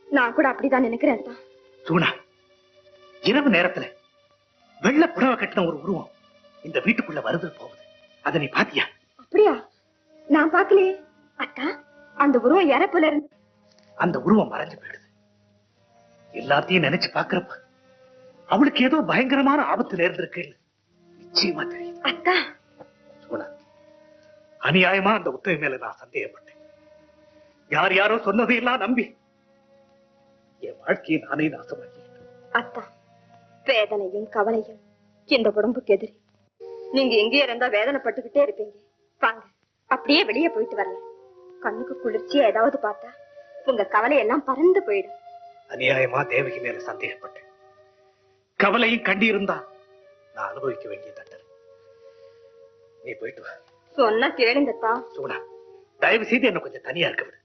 நான் கூட அப்படிதான் நினைக்கிறேன். சூனா, இரவு நேரத்துல வெள்ள புடவை கட்டின ஒரு உருவம் இந்த வீட்டுக்குள்ள வருது போகுது. அத நீ பாத்தியா? அப்படியா? நான் பாக்கலையே. அத்தா, அந்த உருவம் யார போல இருந்து? அந்த உருவம் மறைஞ்சு போயிடுது. எல்லாத்தையும் நினைச்சு பாக்குறப்ப அவளுக்கு ஏதோ பயங்கரமான ஆபத்து நேர்ந்திருக்கு நிச்சயமா தெரியும். அத்தா, சோனா, அநியாயமா அந்த உத்தவி மேல நான் சந்தேகப்பட்டேன். யார் யாரோ சொன்னதையெல்லாம் நம்பி என் வாழ்க்கையை நானே நாசமாக்கிட்டேன். அத்தா, வேதனையும் கவலையும் இந்த உடம்புக்கு எதிரி. நீங்க எங்கே இருந்தா வேதனைப்பட்டுக்கிட்டே இருப்பீங்க. வாங்க, அப்படியே வெளியே போயிட்டு வரலாம். கண்ணுக்கு குளிர்ச்சியா ஏதாவது பார்த்தா உங்க கவலை எல்லாம் பறந்து போயிடும். அநியாயமா தேவகி மேல சந்தேகப்பட்டேன். கவலையும் கண்டி இருந்தா நான் அனுபவிக்க வேண்டிய தண்டனை. நீ போயிட்டு வா. சொன்னா கேளுங்கத்தா. சூடா, தயவு செய்து என்ன கொஞ்சம் தனியா இருக்க விடு.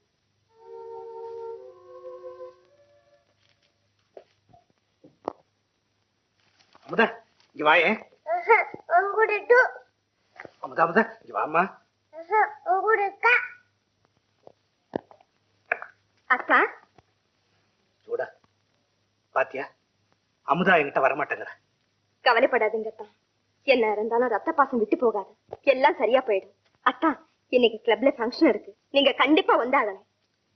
அமுதா, இங்க வாயே. அமுதா, அமுதா, இங்க வாமா. அக்கா, சூடா, பாத்தியா, அமுதா என்கிட்ட வரமாட்டேங்கிற. கவலைப்படாதீங்க அத்தா. என்ன இருந்தாலும் ரத்த பாசம் விட்டு போகாது. எல்லாம் சரியா போயிடும். அத்தா, இன்னைக்கு கிளப்ல ஃபங்க்ஷன் இருக்கு. நீங்க கண்டிப்பா வந்தாகணும்.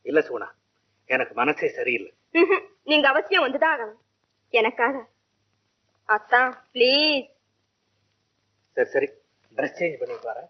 இல்ல சூடா, எனக்கு மனசே சரியில்லை. நீங்க அவசியம் வந்துதான் ஆகணும் எனக்காக. அத்தா, பிளீஸ். சரி சரி, ட்ரெஸ் சேஞ்ச் பண்ணிட்டு வரேன்.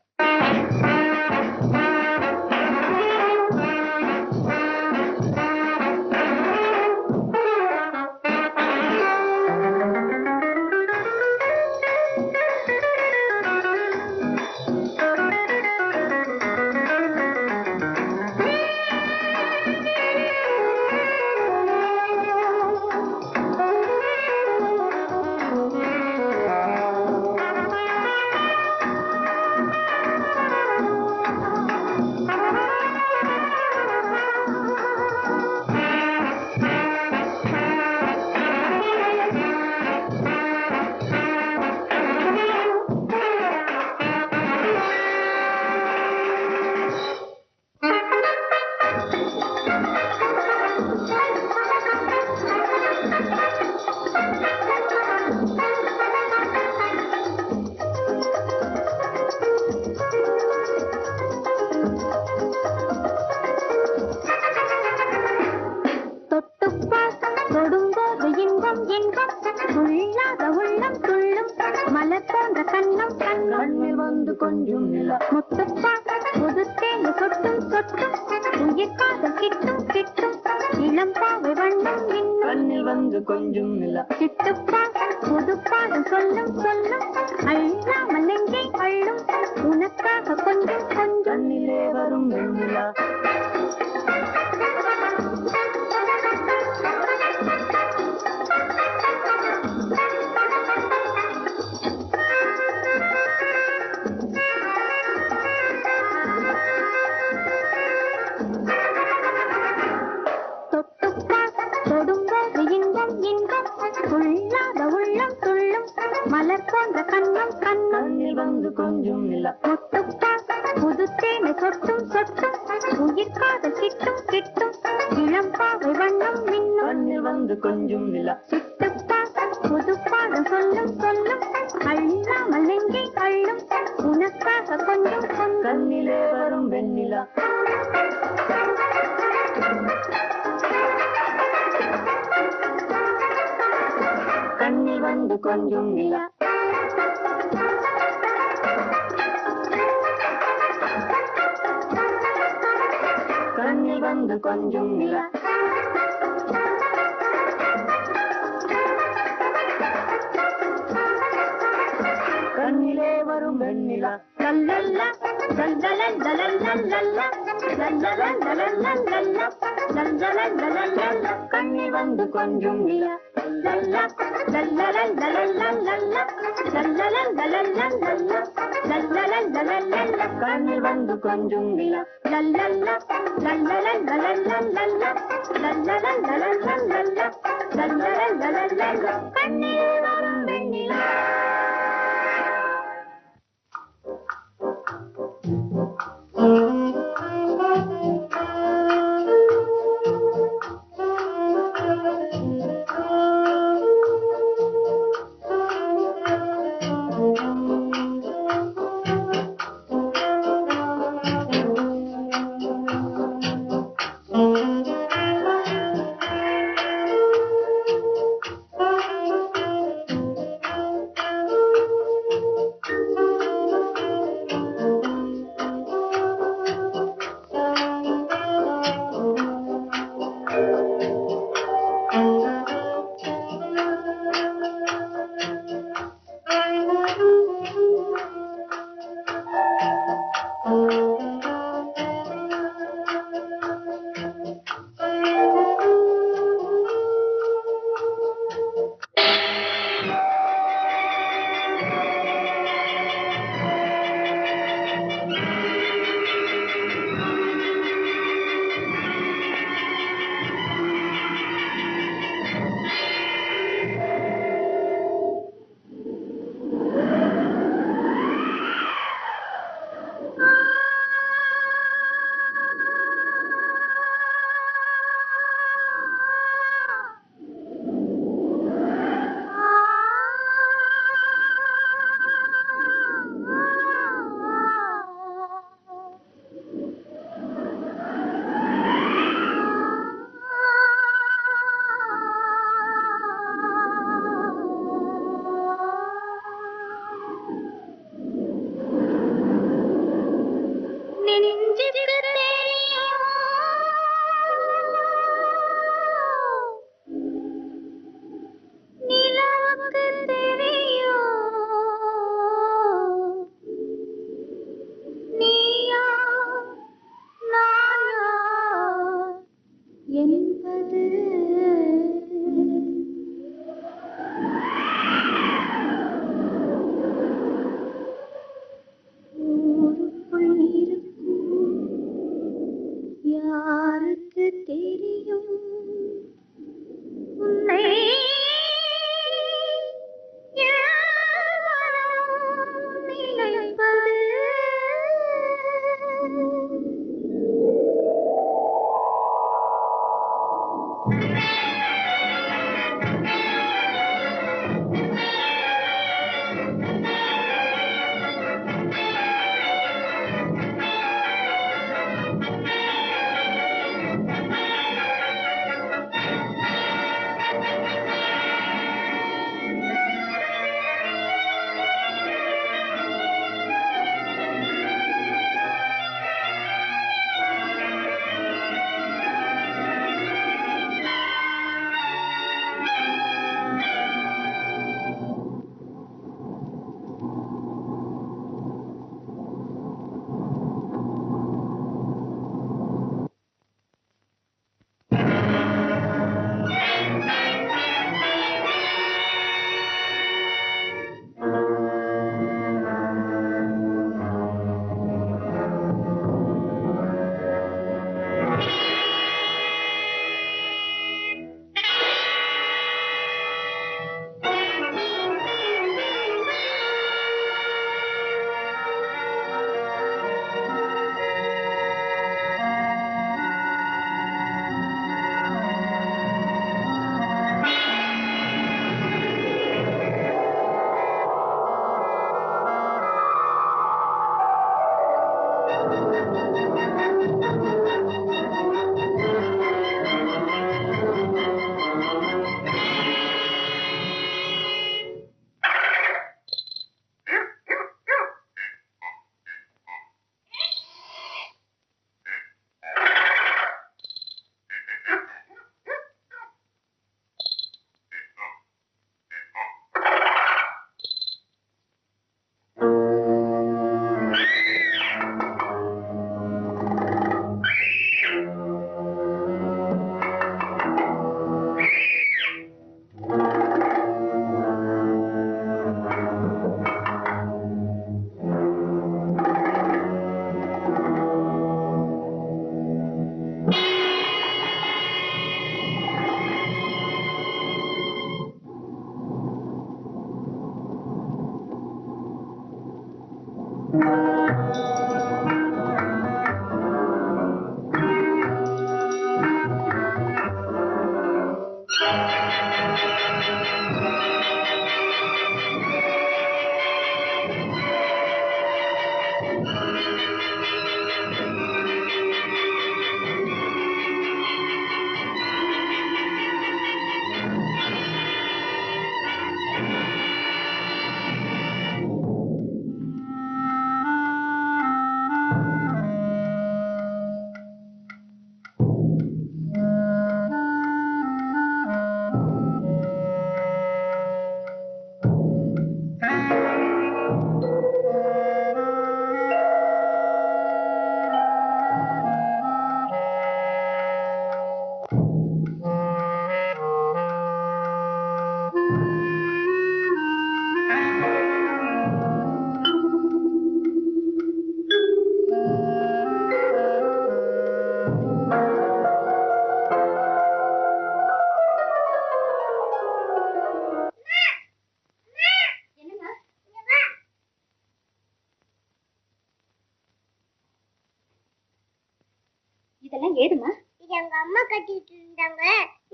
இதெல்லாம் ஏதுமா? இது எங்க அம்மா கட்டிட்டு இருந்தாங்க.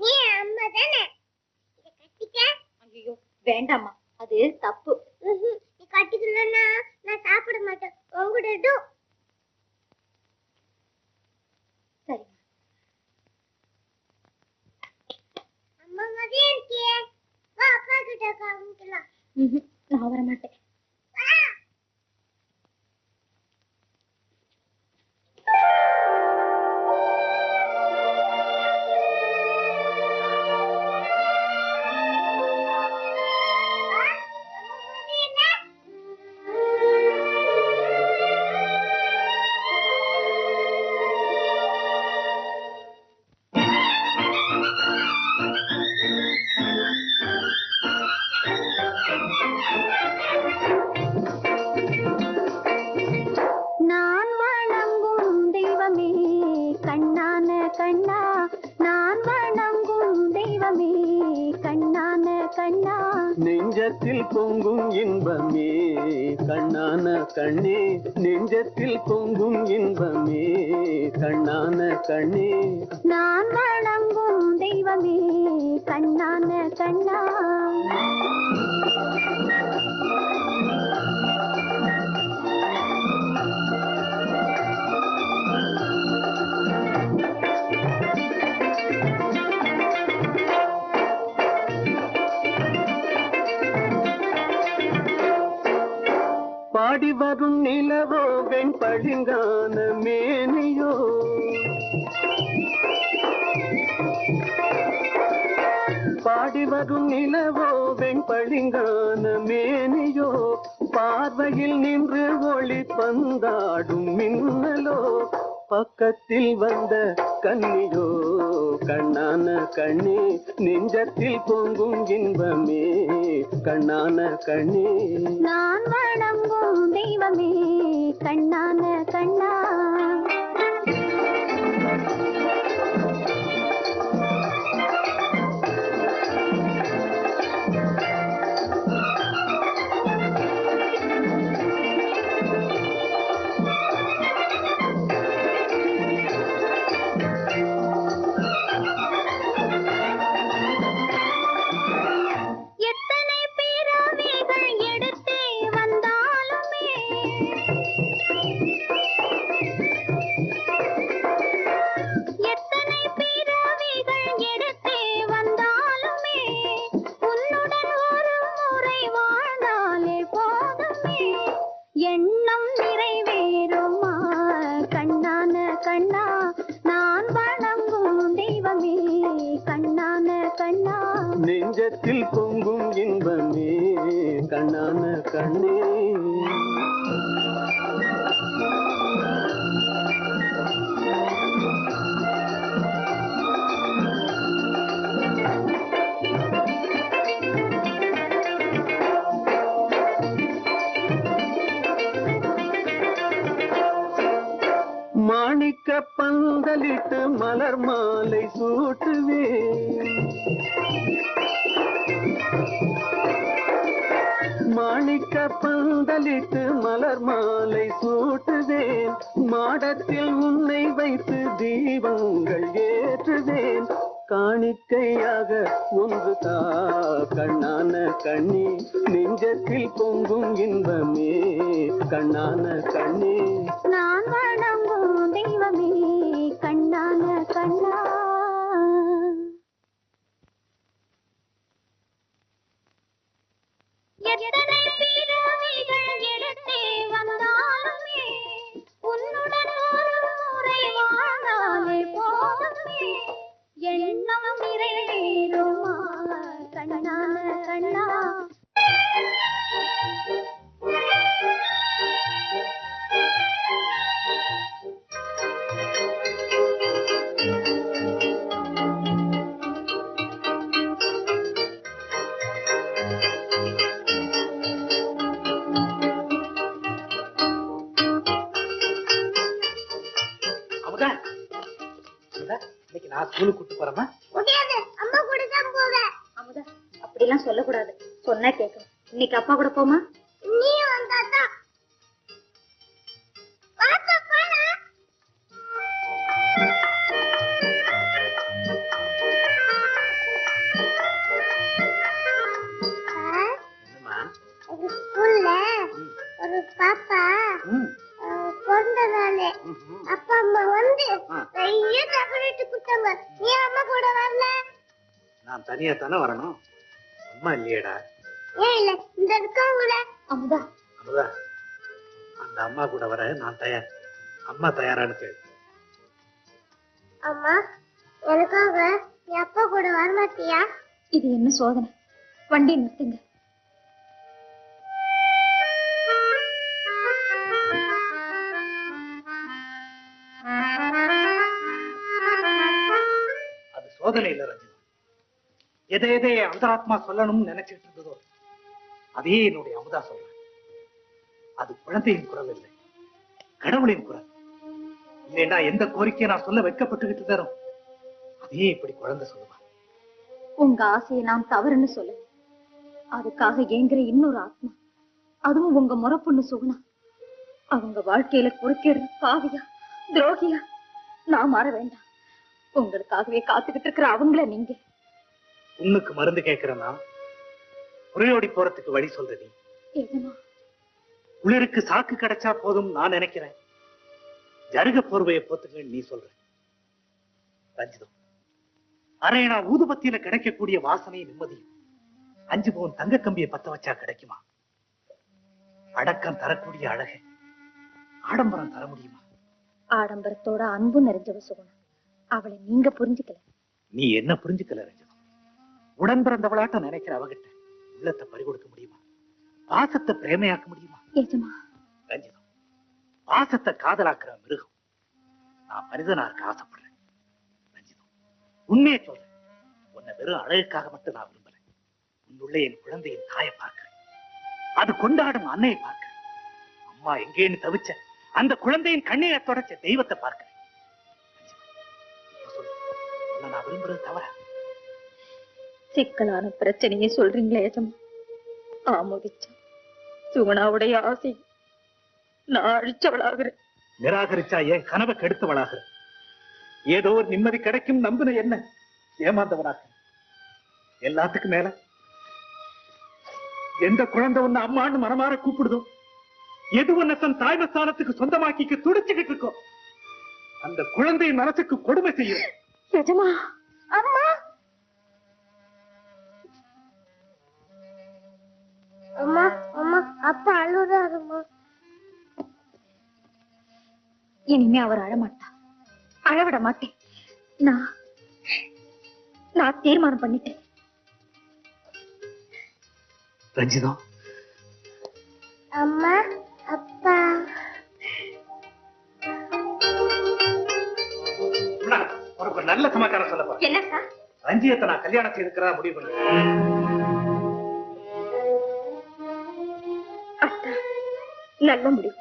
நீ அம்மா தானே? இத கட்டிக்க. ஐயோ வேண்டாமா, அது தப்பு. நீ கட்டிக்கலன்னா நான் சாப்பிட மாட்டேன். உங்ககிட்ட சரி. அம்மா மாதிரியே இருக்கியே. வா அப்பா கிட்ட காமிக்கலாம். நான் வர மாட்டேன். நெஞ்சத்தில் பொங்கும் இன்பமே கண்ணான கண்ணே, நெஞ்சத்தில் பொங்கும் இன்பமே கண்ணான கண்ணே, நான் வணங்கும் தெய்வமே கண்ணான கண்ணா. பாடி வரும் நிலவோ வெண் பளிங்கான மேனியோ, பாடி வரும் நிலவோ வெண் பளிங்கான மேனியோ, பார்வையில் நின்று ஒளி பந்தாடும் மின்னலோ, பக்கத்தில் வந்த கண்ணியோ கண்ணான கண்ணே, நெஞ்சத்தில் பொங்கும் இன்பமே கண்ணான கண்ணே, நான் வணங்கும் தெய்வமே கண்ணான கண்ணா. நெஞ்சத்தில் பொங்கும் இன்பமே கண்ணான கண்ணே. மாணிக்க பந்தலிட்டு மலர் மாலை சூட்டுவே, மாணிக்க மணக்க பந்தலிட்டு மலர் மாலை சூட்டுவேன் மாடத்தில் உன்னை வைத்து தீபங்கள் ஏற்றுவேன் காணிக்கையாக ஒன்று தா கண்ணான கண்ணி நெஞ்சத்தில் பொங்கும் இன்பமே கண்ணான கண்ணி நான் வணங்கும் தெய்வமே கண்ணான கண்ணா. எத்தனை பிறவிகள் எடுத்தே வந்தாலுமே உன்னுடன் ஒரு முறை வாழ்ந்தாலே போதுமே எண்ணம் நிறைவேறுமா கண்ணான கண்ணா. இன்னைக்கு நான் ஸ்கூலுக்கு கூட்டு போறேமா? முடியாது, அம்மா கூட தான் போவேன். அமுதா, அப்படிலாம் சொல்லக்கூடாது. சொன்னா கேட்கணும். இன்னைக்கு அப்பா கூட போமா? நீ வந்தாதான். ஒரு பாப்பா பிறந்த நாள் அப்பா அம்மா வந்து நிறைய சாக்லேட் கொடுத்தாங்க. நீ அம்மா கூட வரல? நான் தனியா தானே வரணும், அம்மா இல்லையடா. ஏன் இல்ல, இந்த இருக்காங்கள. அமுதா அமுதா, அந்த அம்மா கூட வர நான் தயார். அம்மா தயாரான்னு கேளு. அம்மா, எனக்காக நீ அப்பா கூட வர மாட்டியா? இது என்ன சோதனை? வண்டி நிறுத்துங்க. சோதனை இல்ல ரஞ்சிதா. எதை எதை அந்தராத்மா சொல்லணும்னு நினைச்சிட்டு இருந்ததோ அதே என்னுடைய அமுதா சொல்ற. அது குழந்தையின் குரல் இல்லை, கடவுளின் குரல். இல்லைன்னா எந்த கோரிக்கையை நான் சொல்ல வைக்கப்பட்டுக்கிட்டு தரும் அதே இப்படி குழந்தை சொல்லுவா. உங்க ஆசையை நான் தவறுன்னு சொல்ல, அதுக்காக ஏங்குற இன்னொரு ஆத்மா, அதுவும் உங்க முறப்புன்னு சுகுணா, அவங்க வாழ்க்கையில குறுக்கிடுற பாவியா துரோகியா நான் மாற வேண்டாம். உங்களுக்காகவே காத்துக்கிட்டு இருக்கிற அவங்கள நீங்க. உன்னுக்கு மருந்து கேட்கிறேன்னா உரையோடி போறதுக்கு வழி சொல்ற நீ. உளிருக்கு சாக்கு கிடைச்சா போதும் நான் நினைக்கிறேன். ஜருக போர்வையை போத்துக்க நீ சொல்ற. ரஞ்சிதம், அரையனா ஊதுபத்தியில கிடைக்கக்கூடிய வாசனையும் நிம்மதியும் 5 பவுன் தங்க கம்பியை பத்த வச்சா கிடைக்குமா? அடக்கம் தரக்கூடிய அழகை ஆடம்பரம் தர முடியுமா? ஆடம்பரத்தோட அன்பு நிறைஞ்சவ சுகுணா, அவளை நீங்க புரிஞ்சுக்கல. நீ என்ன புரிஞ்சுக்கல ரஞ்சிதம். உடன் பிறந்தவளாட்ட நினைக்கிற அவகிட்ட உள்ளத்தை பறிகொடுக்க முடியுமா? பாசத்தை பிரேமையாக்க முடியுமா? ரஞ்சிதம், பாசத்தை காதலாக்குற மிருகம். நான் மனிதனா இருக்க ஆசைப்படுறேன். ரஞ்சிதம், உண்மையை சொல்றேன். உன்னை வெறும் அழகுக்காக மட்டும் நான் விரும்புறேன். உன்னுள்ள என் குழந்தையின் தாயை பார்க்கிறேன். அது கொண்டாடும் அன்னையை பார்க்கிறேன். அம்மா எங்கேன்னு தவிச்ச அந்த குழந்தையின் கண்ணீரை தொடச்ச தெய்வத்தை பார்க்கிறேன். நான் விரும்புறது தவற? சிக்கலான பிரச்சனையை சொல்றீங்களே எஜமா. ஆமோதிச்சா சுகுணாவுடைய ஆசை நான் அழிச்சவளாகிறேன். நிராகரிச்சா என் கனவை கெடுத்தவளாகிற. ஏதோ ஒரு நிம்மதி கிடைக்கும் நம்பின என்ன ஏமாந்தவனாக. எல்லாத்துக்கும் மேல எந்த குழந்தை ஒண்ணு அம்மான்னு மனமாற கூப்பிடுதோ, எது ஒண்ணு தன் தாய்ம ஸ்தானத்துக்கு சொந்தமாக்கிக்க துடிச்சுக்கிட்டு இருக்கோம், அந்த குழந்தையின் மனசுக்கு கொடுமை செய்யும். எஜமா, அம்மா, அம்மா, அம்மா, அப்பா அழுறாருமா. இனிமே அவர் அழமாட்டா, அழவிட மாட்டேன். நான் தீர்மானம் பண்ணிட்டேன். ரஞ்சிதம், அம்மா, அப்பா. உனக்கு நல்ல சமாச்சாரம் சொல்ல போறேன். என்ன சார்? ரஞ்சிதத்தை நான் கல்யாணம் செய்திருக்கிறதா முடிவு பண்ணேன். நல்ல முடிவு.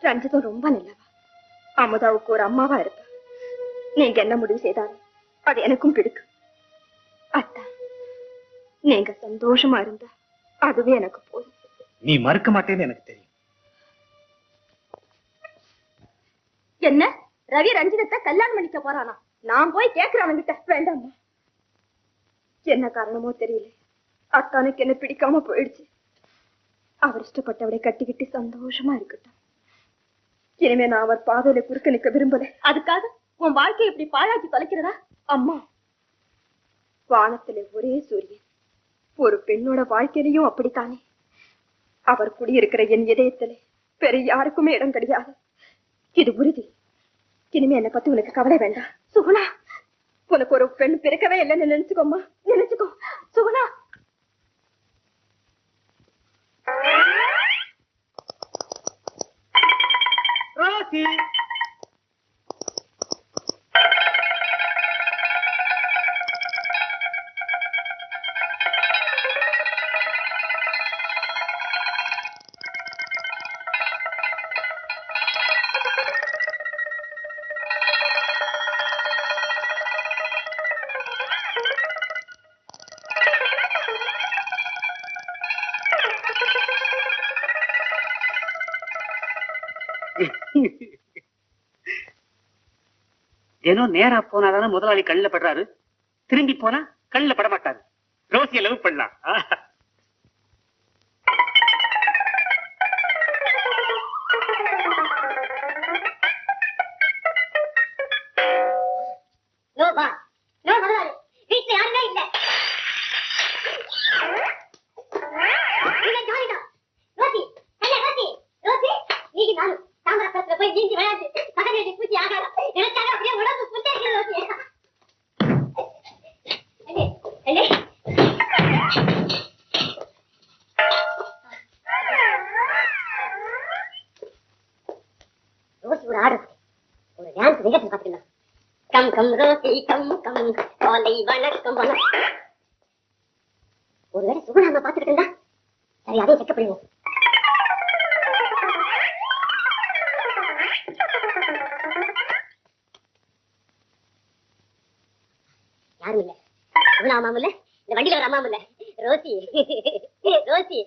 ரஞ்சிதம் ரொம்ப நல்லவா, அமுதாவுக்கு ஒரு அம்மாவா இருப்ப. நீங்க என்ன முடிவு செய்தாலும் அது எனக்கும் பிடிக்கும். அத்தா, நீங்க சந்தோஷமா இருந்தா அதுவே எனக்கு போதும். நீ மறுக்க மாட்டேன்னு எனக்கு தெரியும். என்ன ரவி ரஞ்சிதத்தை கல்யாணம் பண்ணிக்க போறானா? நான் போய் கேட்கிறேன் அவன்கிட்ட. வேண்டாமா, என்ன காரணமோ தெரியல, அத்தானுக்கு என்ன பிடிக்காம போயிடுச்சு. அவர் இஷ்டப்பட்டவரை கட்டிக்கிட்டு சந்தோஷமா இருக்கட்டும். இனிமே நான் அவர் பாதையில குறுக்க நிக்க விரும்பல. அதுக்காக உன் வாழ்க்கையை இப்படி பாழாக்கி தொலைக்கிறதா? அம்மா, வானத்துல ஒரே சூரியன், ஒரு பெண்ணோட வாழ்க்கையிலையும் அப்படித்தானே. அவர் குடியிருக்கிற என் இதயத்துல வேற யாருக்குமே இடம் கிடையாது. இது உறுதி. இனிமே என்னை பத்தி உனக்கு கவலை வேண்டாம். சுகுணா, உனக்கு ஒரு பெண் பிறக்கவே இல்லைன்னு நினைச்சுக்கோமா, நினைச்சுக்கோ சுகுணா. ரோசி, ஏனோ நேரா போனாதானே முதலாளி கண்ணில் படுறாரு, திரும்பி போனா கண்ணில் பட மாட்டாரு. ரோசியை லவ் பண்ணலாம். வீட்டுல யாருமே இல்ல. ரோசி, ரோசி, ரோசி, நீங்க நானும் தாமரப்பத்துல போய் நீந்தி விளையாண்டு பகல் பூச்சி ஆகாரம் எனக்காக அப்படியே உடம்பு புத்தாகிறது. ரோசி, ரோசி ஒரு ஆடு, ஒரு டான்ஸ் நிகழ்ச்சி பாத்துக்கலாம். Come come Rosie come come காலை வணக்கம் வணக்கம். ஒருவேளை சுகுணாம பாத்துட்டு இருந்தா சரி, அதையும் செக் பண்ணுவோம். யாரும் இல்ல, சுகுணா அம்மாவும் இல்ல, இந்த வண்டியில ஒரு அம்மாவும் இல்ல. Rosie, Rosie.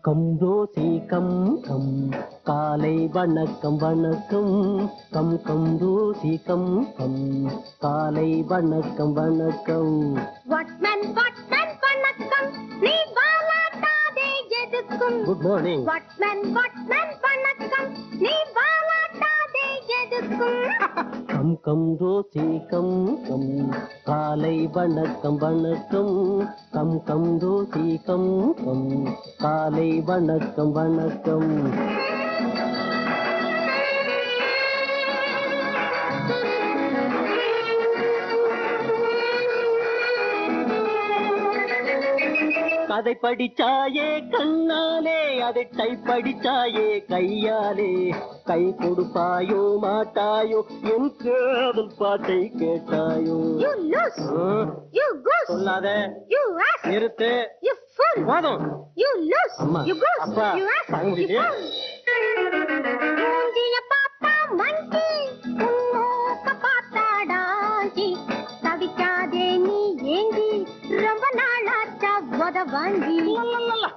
Come Rosie come come காலை வணக்கம் வணக்கம். Come come Rosie come come காலை வணக்கம் வணக்கம். வாட்மேன் வாட்மேன் வணக்கம், நீ வாலாட்டாதே எதுக்கும். Good morning. வாட்மேன் வாட்மேன் வணக்கம், நீ வாலாட்டாதே எதுக்கும். Come come Rosie come come காலை வணக்கம் வணக்கம். Come come Rosie come come காலை வணக்கம் வணக்கம். கதை படிச்சாயே கண்ணாலே, அதை டைப் படிச்சாயே கையாலே. கை கொடுப்பாயோ மாட்டாயோ, என் காதல் பாட்டை கேட்டாயோ. You lose. You goose. சொல்லாத, You ask. நிறுத்து, You fool. போதும். You lose. அம்மா, You goose. அப்பா, You ask. தாங்க You முடியலையே. fool. மூஞ்சிய பார்த்தா மங்கி, உன்னோக்க பார்த்தா டாங்கி. தவிக்காதே நீ ஏங்கி, ரொம்ப நாளாச்சா உத வாங்கி.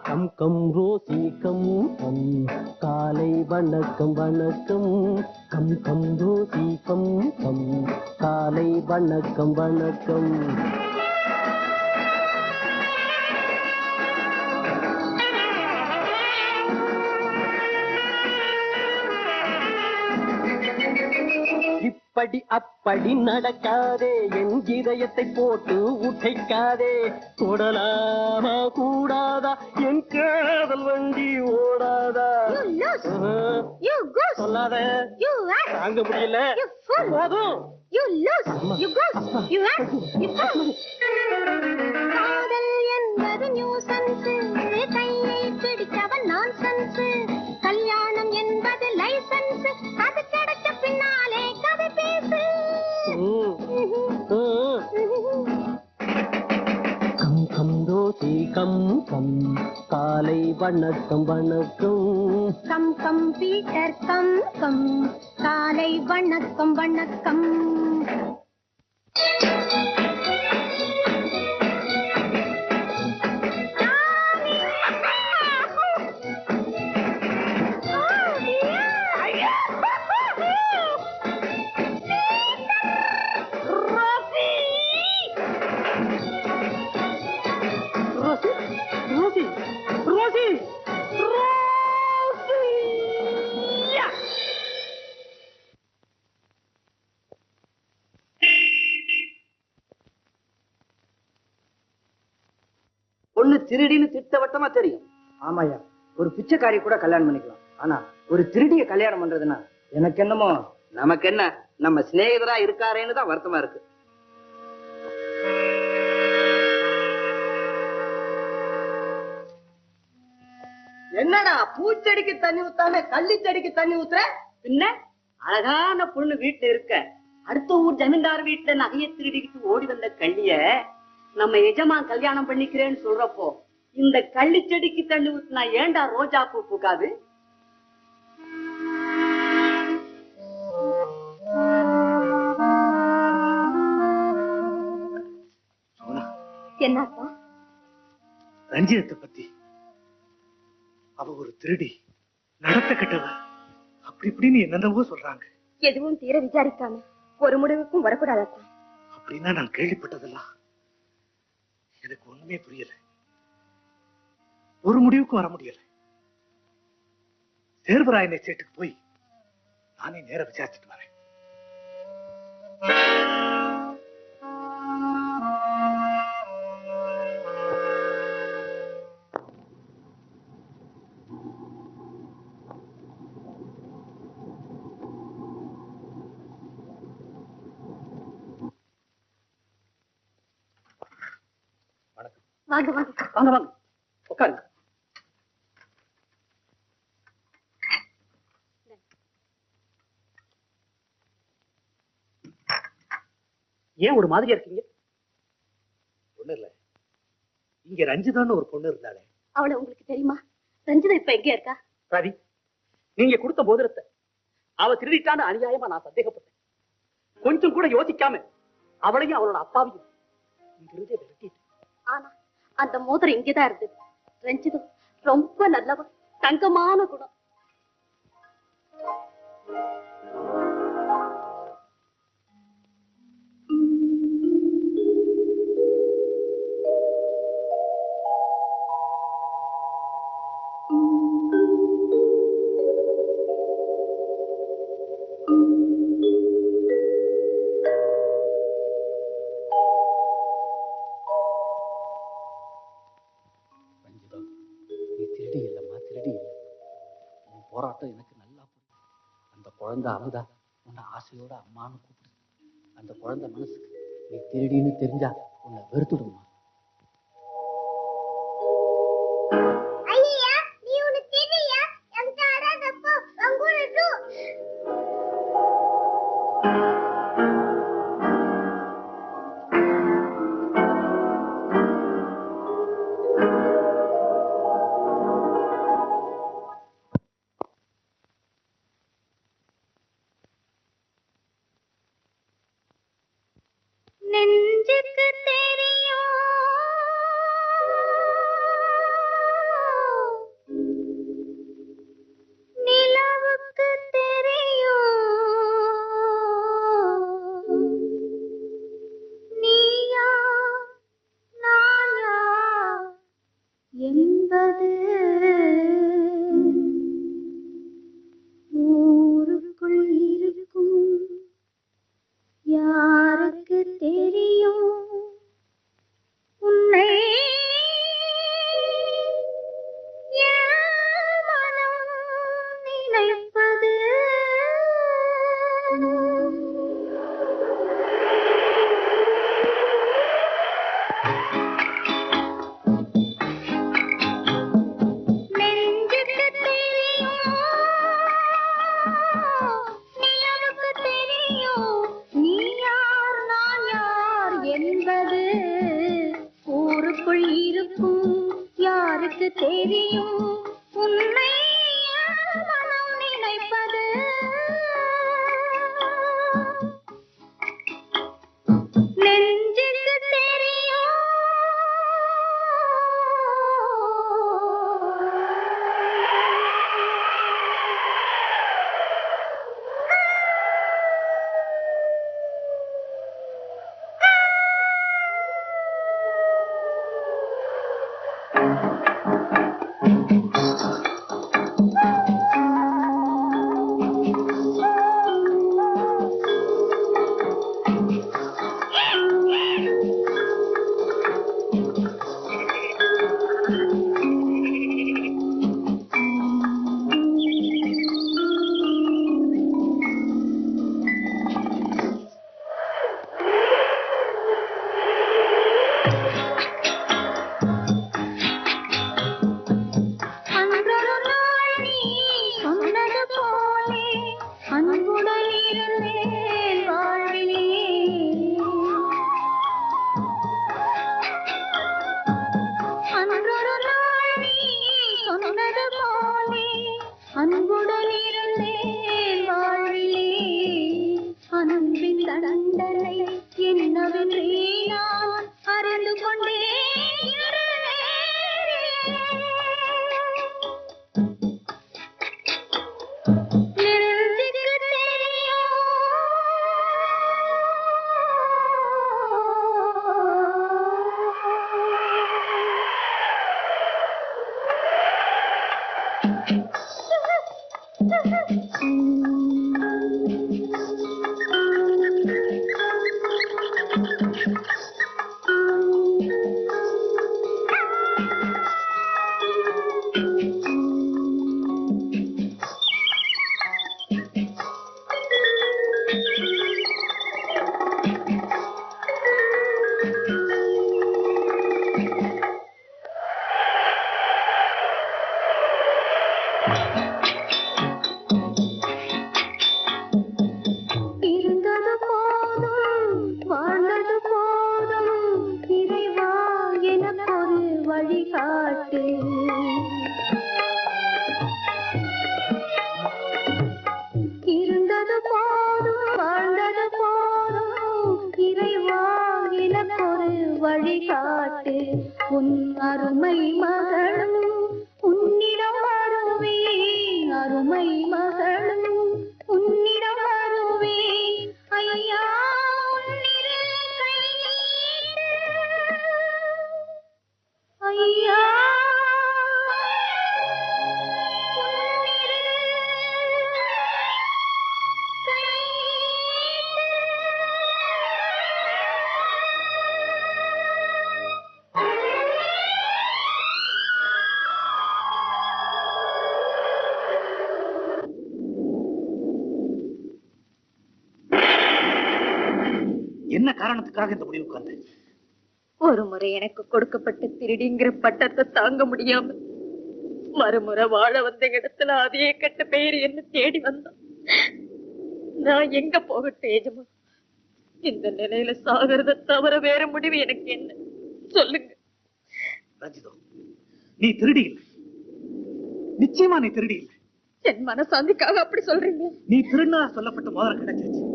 Come come Rosie come come காலை வணக்கம் வணக்கம். Come come Rosie come come காலை வணக்கம் வணக்கம். இப்படி அப்படி நடக்காதே, என் இதயத்தை போட்டு உடைக்காதே. தொடலாமா கூடாதா, என் காதல் வண்டி ஓடாதா. You lose. You goose. சொல்லாத, You ask. தாங்க முடியல. You fool. போதும். You lose. You goose. You ask. You fool. காதல் என்பது நியூசன்ஸ், கை பேசு அது கிடைச்ச பின்னாலே கதை பேசு கம் கம் தோசி கம் கம் காலை வணக்கம் வணக்கம் come come Peter come come காலை வணக்கம் வணக்கம் பொண்ணு திருடின்னு திட்டவட்டமா தெரியும். ஆமாயா, ஒரு பிச்சைக்காரி கூட கல்யாணம் பண்ணிக்கலாம். ஆனா ஒரு திருடிய கல்யாணம் பண்றதுன்னா எனக்கு என்னமோ நமக்கு என்ன நம்ம சிநேகிதரா இருக்காரேன்னு தான் வருத்தமா இருக்கு. என்னடா பூச்செடிக்கு தண்ணி ஊத்தாம கள்ளி செடிக்கு தண்ணி ஊத்துற? பின்ன அழகான பொண்ணு வீட்டுல இருக்க, அடுத்த ஊர் ஜமீன்தார் வீட்டுல நகைய திருடிக்கிட்டு ஓடி வந்த கள்ளிய நம்ம எஜமா கல்யாணம் பண்ணிக்கிறேன்னு சொல்றப்போ இந்த கள்ளி செடிக்கு தண்ணி ஊத்துனா ஏண்டா ரோஜா பூ பூக்காது? என்னப்பா? ரஞ்சிதத்தை பத்தி அவ ஒரு திருடி, நடத்த கெட்டவ, அப்படி இப்படின்னு என்னென்னவோ சொல்றாங்க. எதுவும் தீர விசாரிக்காம ஒரு முடிவுக்கும் வரக்கூடாதா? அப்படின்னா நான் கேள்விப்பட்டதெல்லாம் எனக்கு ஒண்ணுமே புரியல. ஒரு முடிவுக்கும் வர முடியல. சேர்வராயனை சேட்டுக்கு போய் நானே நேர விசாரிச்சுட்டு வரேன். வாங்க வாங்க வாங்க வாங்க உட்காருங்க. ஏன் ஒரு மாதிரியா இருக்கீங்க? ஒண்ணு இல்ல, இங்க ரஞ்சிதான்னு ஒரு பொண்ணு இருந்தாளே, அவளை உங்களுக்கு தெரியுமா? ரஞ்சிதா இப்ப எங்க இருக்கா? ரவி, நீங்க கொடுத்த போதிரத்தை அவ திருடிட்டான்னு அநியாயமா நான் சந்தேகப்பட்டேன். கொஞ்சம் கூட யோசிக்காம அவளையும் அவளோட அப்பாவையும் இங்கிருந்தே விரட்டிட்டு. ஆனா அந்த மோதிரம் இங்கதான் இருந்தது. ரஞ்சிதா ரொம்ப நல்லவ, தங்கமான குணம். போராட்டம் எனக்கு நல்லா புரியும். அந்த குழந்தை அமுதா உன்னை ஆசையோட அம்மான்னு கூப்பிடு. அந்த குழந்தை மனசுக்கு நீ திருடின்னு தெரிஞ்சா உன்னை வெறுத்துடுமா? நெஞ்சுக்கு தெரியும் நிலவுக்கு தெரியும் நீயா நானா என்பது ஊருக்குள் இருக்கும் யாருக்கு தெரியும்? இருந்தேன் வாழ்விலே அன்பின் தண்டனை என்னவென்றே நான் அறிந்து கொண்டேன் என்ன காரணத்துக்காக இந்த முடிவுக்கு வந்தேன்? ஒரு முறை எனக்கு கொடுக்கப்பட்ட திருடிங்கிற பட்டத்தை தாங்க முடியாம மறுமுறை வாழ வந்த இடத்துல அதே கெட்ட பெயர் என்ன தேடி வந்தான். நான் எங்க போகட்டும் ஏஜமா? இந்த நிலையில சாகிறத தவிர வேற முடிவு எனக்கு என்ன சொல்லுங்க. ரஞ்சிதோ, நீ திருடி இல்லை. நிச்சயமா நீ திருடி இல்லை. என் மனசாந்திக்காக அப்படி சொல்றீங்க? நீ திருநா சொல்லப்பட்ட மோதிரம் கிடைச்சிருச்சு.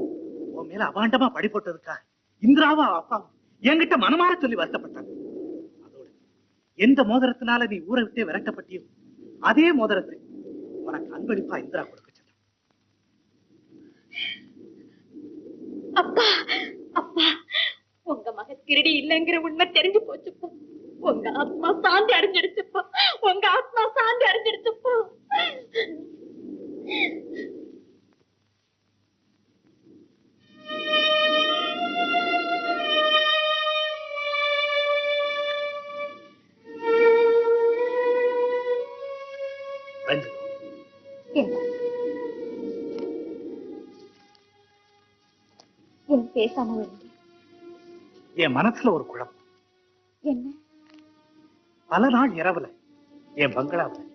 உன் மேல அபாண்டமா படி போட்டதுக்கா இந்திராவா அப்பாவும் என்கிட்ட மனமாற சொல்லி வருத்தப்பட்டாங்க. அதோட எந்த மோதிரத்தினால நீ ஊரை விட்டே விரட்டப்பட்டியோ அதே மோதிரத்தை உனக்கு அன்பளிப்பா இந்திரா கொடுக்க சொன்ன. அப்பா அப்பா, உங்க மக திருடி இல்லைங்கிற உண்மை தெரிஞ்சு போச்சுப்பா. உங்க ஆத்மா சாந்தி அடைஞ்சிடுச்சுப்பா. உங்க ஆத்மா சாந்தி அடைஞ்சிடுச்சுப்பா. என் பேசாம என் மனசுல ஒரு குழப்பம். என்ன? பல நாள் இரவுல என் பங்களாவில்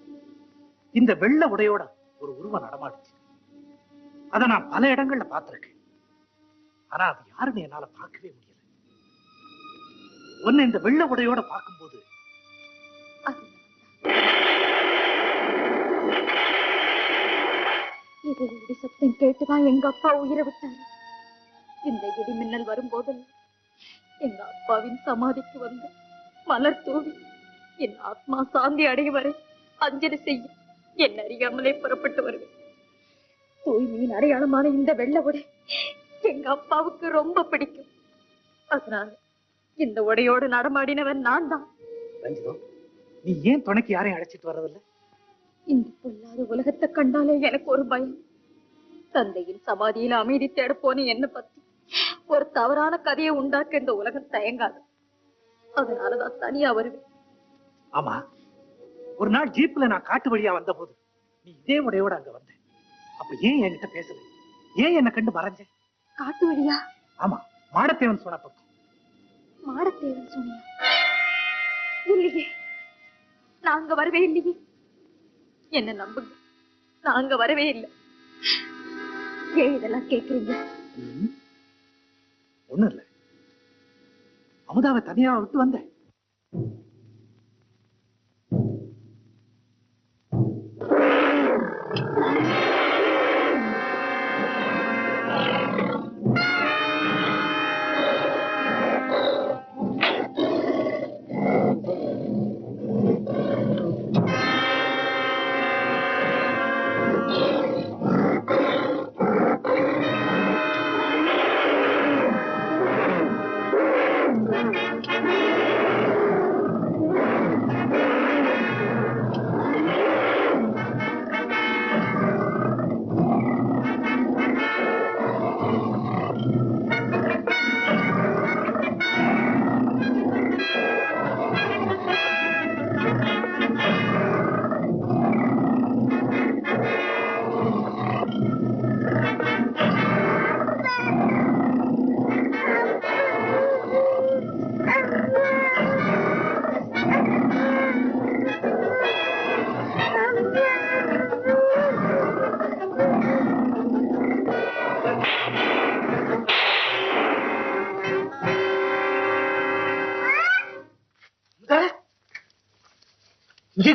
இந்த வெள்ள உடையோட ஒரு உருவம் நடமாடுச்சு. அத நான் பல இடங்கள்ல பார்த்திருக்கேன். ஆனா அது யாருன்னு என்னால பார்க்கவே முடியல. ஒன்னு இந்த வெள்ள உடையோட பார்க்கும்போது இது இடி சத்தம் கேட்டுதான் எங்க அப்பா உயிரை விட்டாரு. இந்த இடி மின்னல் வரும்போது எங்க அப்பாவின் சமாதிக்கு வந்து மலர் தூவி என் ஆத்மா சாந்தி அடைய வரை அஞ்சலி செய்ய என் அறியாமலே புறப்பட்டு வருவேன். தூய்மையின் அடையாளமான இந்த வெள்ள உடை எங்க அப்பாவுக்கு ரொம்ப பிடிக்கும். அதனால இந்த உடையோடு நடமாடினவன் நான் தான். நீ ஏன் துணைக்கு யாரையும் அழைச்சிட்டு வர்றதில்லை? இந்த பொல்லாத உலகத்தை கண்டாலே எனக்கு ஒரு பயம். தந்தையின் சமாதியில அமைதி தேட போன என்ன பத்தி ஒரு தவறான கதையை உண்டாக்க இந்த உலகம் தயங்காது. அதனாலதான் தனியா வருவேன். ஆமா, ஒரு நாள் ஜீப்ல நான் காட்டு வழியா வந்த போது நீ இதே உடையோட அங்க வந்த. அப்ப ஏன் என்கிட்ட பேசல? ஏன் என்ன கண்டு மறைஞ்ச? காட்டு வழியா? ஆமா, மாடத்தேவன் சொன்ன பக்கம். மாடத்தேவன் சொன்னியா? இல்லையே, நாங்க வரவே இல்லையே. என்ன நம்புங்க, நாங்க வரவே இல்லை. ஏன் இதெல்லாம் கேக்குறீங்க? ஒண்ணும் இல்ல, அமுதாவை தனியா விட்டு வந்த.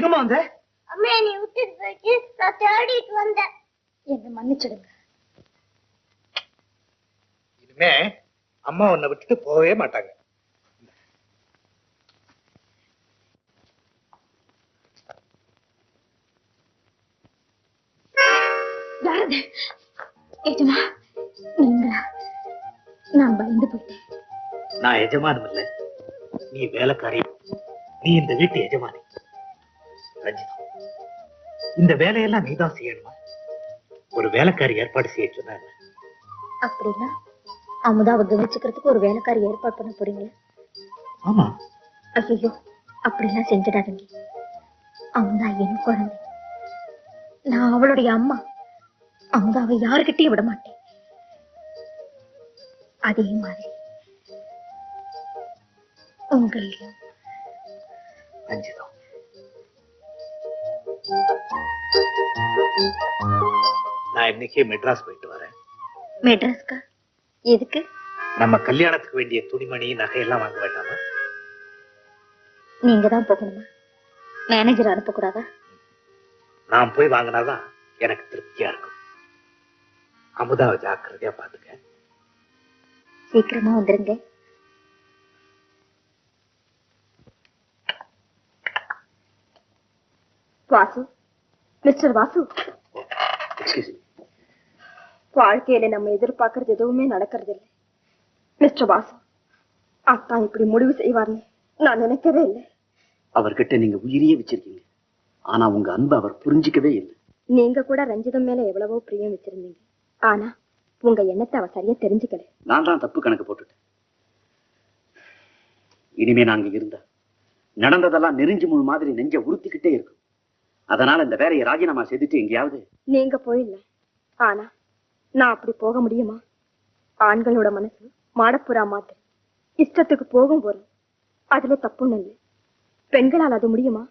எங்கம்மா வந்த? அம்மா என்னை விட்டுட்டு போயிட்டு நான் தேடிட்டு வந்தேன். என்ன மன்னிச்சிடுங்க. இனிமே அம்மா உன்னை விட்டுட்டு போகவே மாட்டாங்க. யாரது? எஜமா நீங்களா? நான் பயந்து போயிட்டேன். நான் எஜமானம் இல்ல, நீ வேலைக்காரி. நீ இந்த வீட்டு எஜமானி. ரஞ்சிதா, இந்த வேலையெல்லாம் நீதான் செய்யணுமா? ஒரு வேலைக்காரி ஏற்பாடு செய்ய சொன்ன. அப்படின்னா அமுதாவை கவனிச்சுக்கிறதுக்கு ஒரு வேலைக்காரி ஏற்பாடு பண்ண போறீங்களா? ஆமா. ஐயோ, அப்படிலாம் செஞ்சிடாதீங்க. அமுதா என் குழந்தை, நான் அவளுடைய அம்மா. அமுதாவை யாருக்கிட்டையும் விட மாட்டேன். அதே மாதிரி உங்களையும். ரஞ்சிதா, நான் இன்னைக்கே மெட்ராஸ் போயிட்டு வரேன். மெட்ராஸ்கா? எதுக்கு? நம்ம கல்யாணத்துக்கு வேண்டிய துணிமணி நகையெல்லாம் வாங்க வேண்டாமா? நீங்க தான் போகணுமா? மேனேஜர் அனுப்பக்கூடாதா? நான் போய் வாங்கினாதான் எனக்கு திருப்தியா இருக்கும். அமுதாவை ஜாக்கிரதையா பாத்துக்க. சீக்கிரமா வந்துருங்க. வாசு, மிஸ்டர் வாசு, வாழ்க்கையில நம்ம எதிர்பார்க்கறது எதுவுமே நடக்கிறது இல்லை. மிஸ்டர் வாசு, அத்தா இப்படி முடிவு செய்வார்னு நான் நினைக்கவே இல்லை. அவர்கிட்ட நீங்க உயிரியே வச்சிருக்கீங்க, ஆனா உங்க அன்பு அவர் புரிஞ்சிக்கவே இல்லை. நீங்க கூட ரஞ்சிதம் மேல எவ்வளவோ பிரியம் வச்சிருந்தீங்க, ஆனா உங்க எண்ணத்தை அவ சரியா தெரிஞ்சுக்கல. நான் தான் தப்பு கணக்கு போட்டுட்டேன். இனிமே நாங்க இருந்தா நடந்ததெல்லாம் நெறிஞ்சு முழு மாதிரி நெஞ்ச உறுத்திக்கிட்டே இருக்கும். அதனால இந்த வேலையை ராஜினாமா செய்துட்டு எங்கேயாவது. நீங்க போயிடல, ஆனா நான் அப்படி போக முடியுமா? ஆண்களோட மனசு மாடப்புறா மாதிரி இஷ்டத்துக்கு போகும் போறோம், அதுல தப்புன்னு இல்லை. பெண்களால் அது முடியுமா?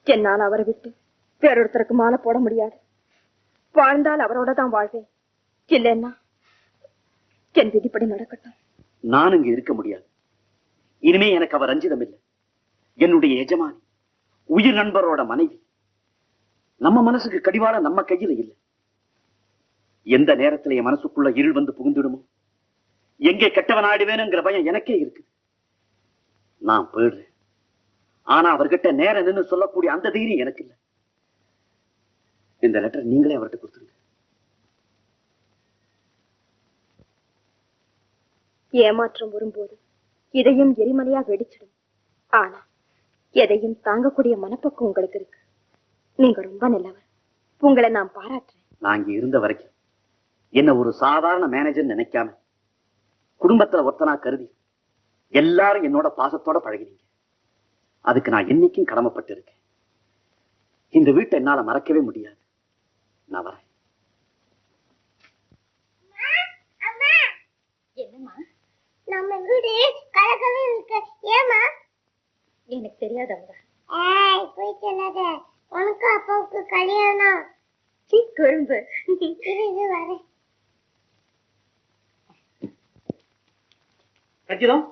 என்னால் அவரை விட்டு வேறொருத்தருக்கு மாலை போட முடியாது. வாழ்ந்தால் அவரோட தான் வாழ்வேன், இல்லைன்னா என் விதிப்படி நடக்கட்டும். நான் இங்க இருக்க முடியாது. இனிமே எனக்கு அவர் ரஞ்சிதம் இல்லை, என்னுடைய எஜமானி, உயிர் நண்பரோட மனைவி. நம்ம மனசுக்கு கடிவாளம் நம்ம கையில இல்லை. எந்த நேரத்துல என் மனசுக்குள்ள இருள் வந்து புகுந்துடுமோ, எங்கே கெட்டவன் ஆடுவேனுங்கிற பயம் எனக்கே இருக்கு. நான் போயிடுறேன், ஆனா அவர்கிட்ட நேரம் நின்று சொல்லக்கூடிய அந்த தைரியம் எனக்கு இல்லை. இந்த லெட்டர் நீங்களே அவர்கிட்ட கொடுத்துருங்க. ஏமாற்றம் வரும்போது இதையும் எரிமலையா வெடிச்சிடும், ஆனா எதையும் தாங்கக்கூடிய மனப்பக்கம் உங்களுக்கு இருக்கு. நீங்க ரொம்ப நல்லவர், உங்களை நான் பாராட்டுறேன். நான் இங்க இருந்த வரைக்கும் என்ன ஒரு சாதாரண மேனேஜர் நினைக்காம குடும்பத்துல ஒத்தனா கருதி எல்லாரும் என்னோட பாசத்தோட பழகினீங்க. அதுக்கு நான் என்னைக்கும் கடமைப்பட்டு இருக்கேன். இந்த வீட்டை என்னால மறக்கவே முடியாது. நான் வரேன். என்னம்மா? நம்ம வீடு கலக்கவே இருக்கு. ஏமா? எனக்கு தெரியாது அமுதா. போய் சொல்லாத, உனக்கு அப்பாவுக்கு கல்யாணம். கொழும்பு வரேன். ரஞ்சிதம்,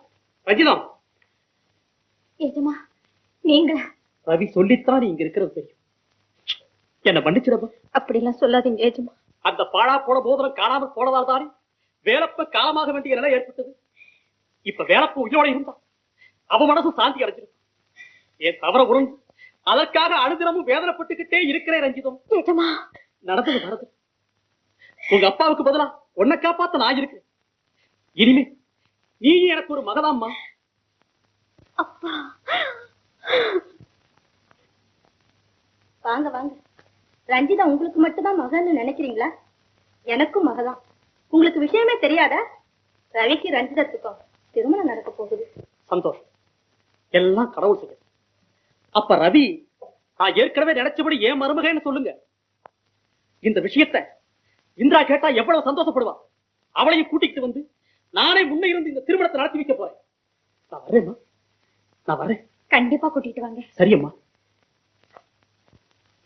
ரஞ்சிதம். எஜமா நீங்களா? ரவி சொல்லித்தான் நீ இங்க இருக்கிறது தெரியும். என்ன மன்னிச்சிடப்பா. அப்படிலாம் சொல்லாதீங்க எஜமா. அந்த பாழா போன மோதிரம் காணாமல் போனதால் தானே வேலப்ப காலமாக வேண்டிய நிலை ஏற்பட்டது. இப்ப வேலப்ப உயிரோட இருந்தா அவ மனசு சாந்தி அடைஞ்சிருக்கும். என் தவற உணர்ந்து அதற்காக அனுதினமும் வேதனைப்பட்டுக்கிட்டே இருக்கிறேன் ரஞ்சிதம். எஜமா நடந்தது மறந்து உங்க அப்பாவுக்கு பதிலா உன்னை காப்பாத்த நான் இருக்கிறேன். இனிமே நீ எனக்கு ஒரு மகதாம்மா. அப்பா வாங்க வாங்க. ரஞ்சிதா உங்களுக்கு மட்டும்தான் மகன்னு நினைக்கிறீங்களா? எனக்கும் மகதான். உங்களுக்கு விஷயமே தெரியாதா? ரவிக்கு ரஞ்சிதத்துக்கும் திருமணம் நடக்க போகுது. சந்தோஷம், எல்லாம் கடவுள் செய்ய. அப்ப ரவி நான் ஏற்கனவே நினைச்சபடி ஏன் மருமகன்னு சொல்லுங்க. இந்த விஷயத்தை இந்திரா கேட்டா எவ்வளவு சந்தோஷப்படுவா. அவளையும் கூட்டிக்கிட்டு வந்து நானே முன்ன இருந்து இந்த திருமணத்தை நடத்தி வைக்க போறேன். நான் வரேம்மா, நான் வரேன். கண்டிப்பா கூட்டிட்டு வாங்க. சரியம்மா.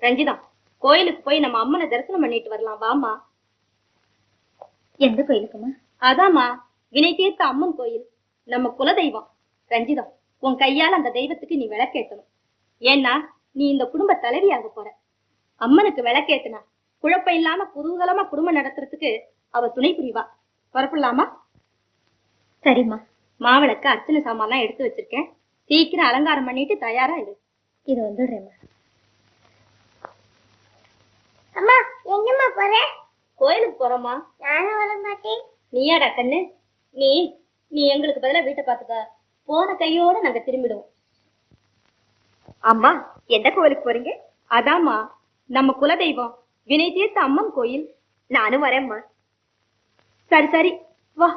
ரஞ்சிதா, கோயிலுக்கு போய் நம்ம அம்மனை தரிசனம் பண்ணிட்டு வரலாம் வாமா. எந்த கோயிலுக்குமா? அதாமா, வினை தீர்த்த அம்மன் கோயில், நம்ம குலதெய்வம். ரஞ்சிதா, உன் கையால் அந்த தெய்வத்துக்கு நீ விளக்கேற்றணும். ஏன்னா நீ இந்த குடும்ப தலைவியாக போற. அம்மனுக்கு விளக்கேத்துனா குழப்பம் இல்லாம குதூகலமா குடும்பம் நடத்துறதுக்கு அவ துணை புரிவா. புறப்படலாமா? சரிம்மா. மாவிளக்கு அர்ச்சனை சாமான்லாம் எடுத்து வச்சிருக்கேன். சீக்கிரம் அலங்காரம் பண்ணிட்டு தயாரா இரு. இது வந்துடுறேம்மா. அம்மா எங்கம்மா போற? கோயிலுக்கு போறோமா? நானும் வர மாட்டேன். நீயாடா கண்ணு? நீ நீ எங்களுக்கு பதிலா வீட்டை பாத்துக்க. போன கையோட நாங்க திரும்பிடுவோம். அம்மா எந்த கோயிலுக்கு போறீங்க? அதாம்மா நம்ம குலதெய்வம் வினை தீர்த்த அம்மன் கோயில். நானும் வரேம்மா. சரி சரி வா.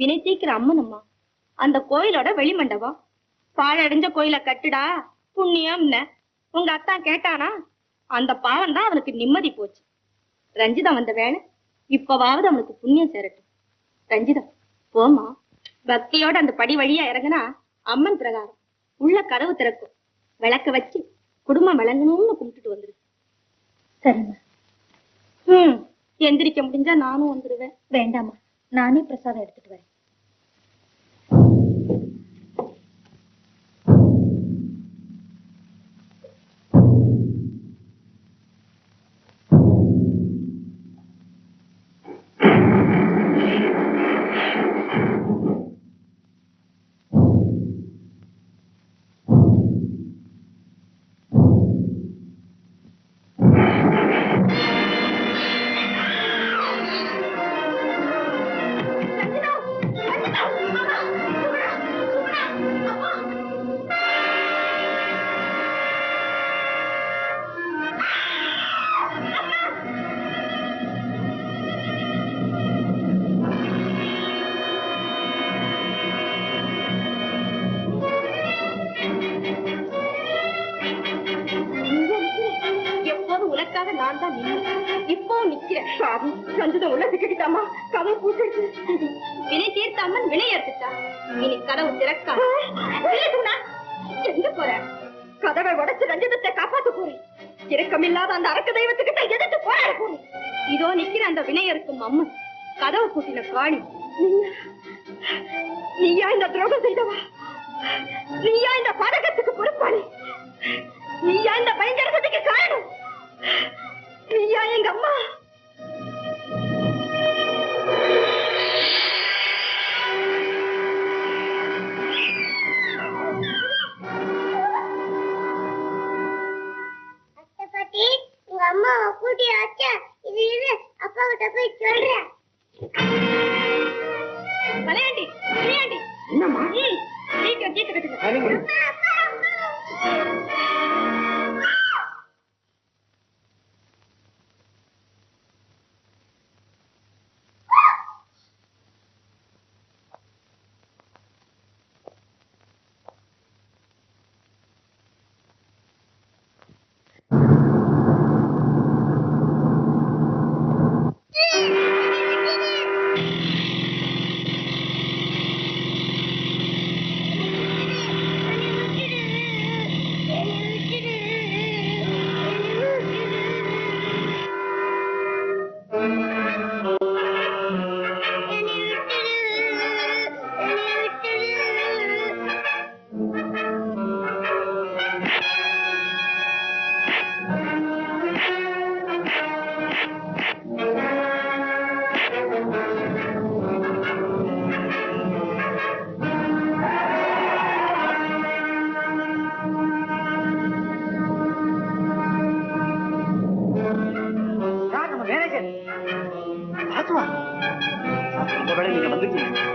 வினை தீர்க்கிற அம்மன் அம்மா அந்த கோயிலோட வெளிமண்டபம். பாழடைஞ்ச கோயில கட்டுடா புண்ணியம். உங்க அத்தா கேட்டானா? அந்த பாவம் தான் அவனுக்கு நிம்மதி போச்சு. ரஞ்சிதம் வந்த வேணும், இப்பவாவது அவனுக்கு புண்ணியம் சேரட்டும். ரஞ்சிதம் போமா. பக்தியோட அந்த படி வழியா இறங்குனா அம்மன் பிரகாரம் உள்ள கதவு திறக்கும். விளக்க வச்சு குடும்பம் விளங்கணும்னு கும்பிட்டுட்டு வந்துரு. சரிம்மா. எந்திரிக்க முடிஞ்சா நானும் வந்துடுவேன். வேண்டாமா, நானே பிரசாதம் எடுத்துட்டு வரேன். கதவை உடைச்சு ரஞ்சிதத்தை காப்பாத்து போறேன். இரக்கமில்லாத அந்த அரக்க தெய்வத்துக்கிட்ட எதிர்த்து போராட போறேன். இதோ நிக்கிற அந்த வினையருக்கும் அம்மன் கதவு பூட்டின காளி. நீயா இந்த துரோகம் செய்தவா? நீயா இந்த பதகத்துக்கு பொறுப்பாளி? நீயா இந்த பயங்கரத்துக்கு காரணம்? நீயா எங்க அம்மா? அம்மா கூட்டி ஆச்சா, இது இரு அப்பா கிட்ட போய் சொல்றேன். மலையாண்டி மலையாண்டி என்னம்மா? சீக்கிரம் கீத்து கட்டுங்க.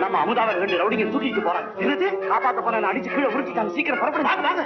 நம்ம அமுதாவை 2 ரவுடிங்க தூக்கிட்டு போறாங்க. என்னது காப்பாத்த போன அடிச்சு கீழே உருட்டிட்டாங்க. சீக்கிரம் புறப்படு. வாங்க வாங்க.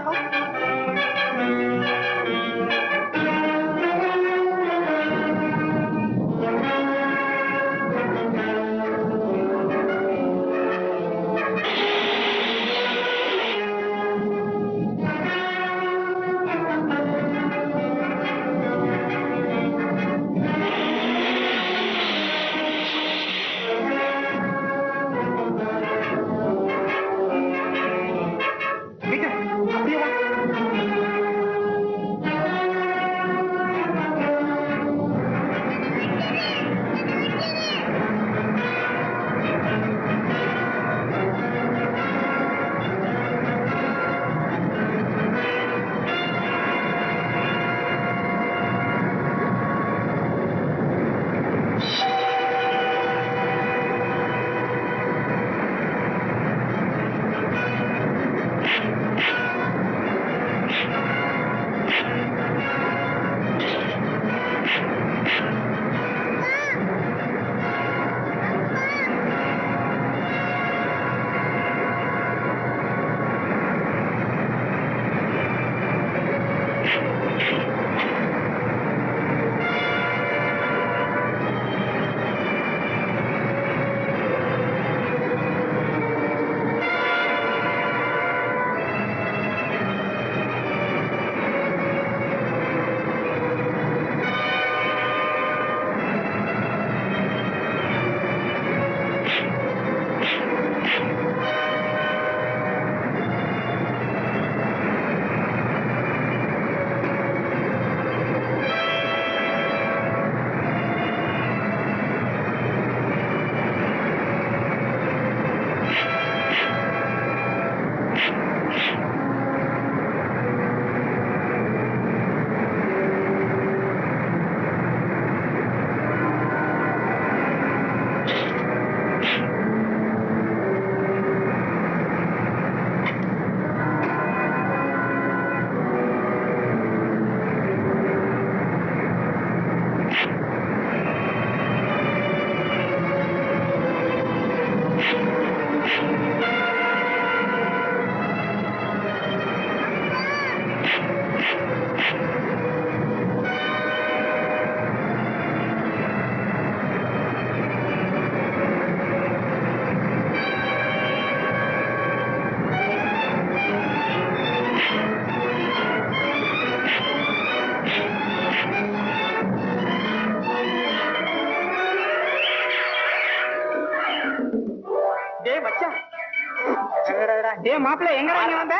மாப்பிள்ள எங்க வந்த?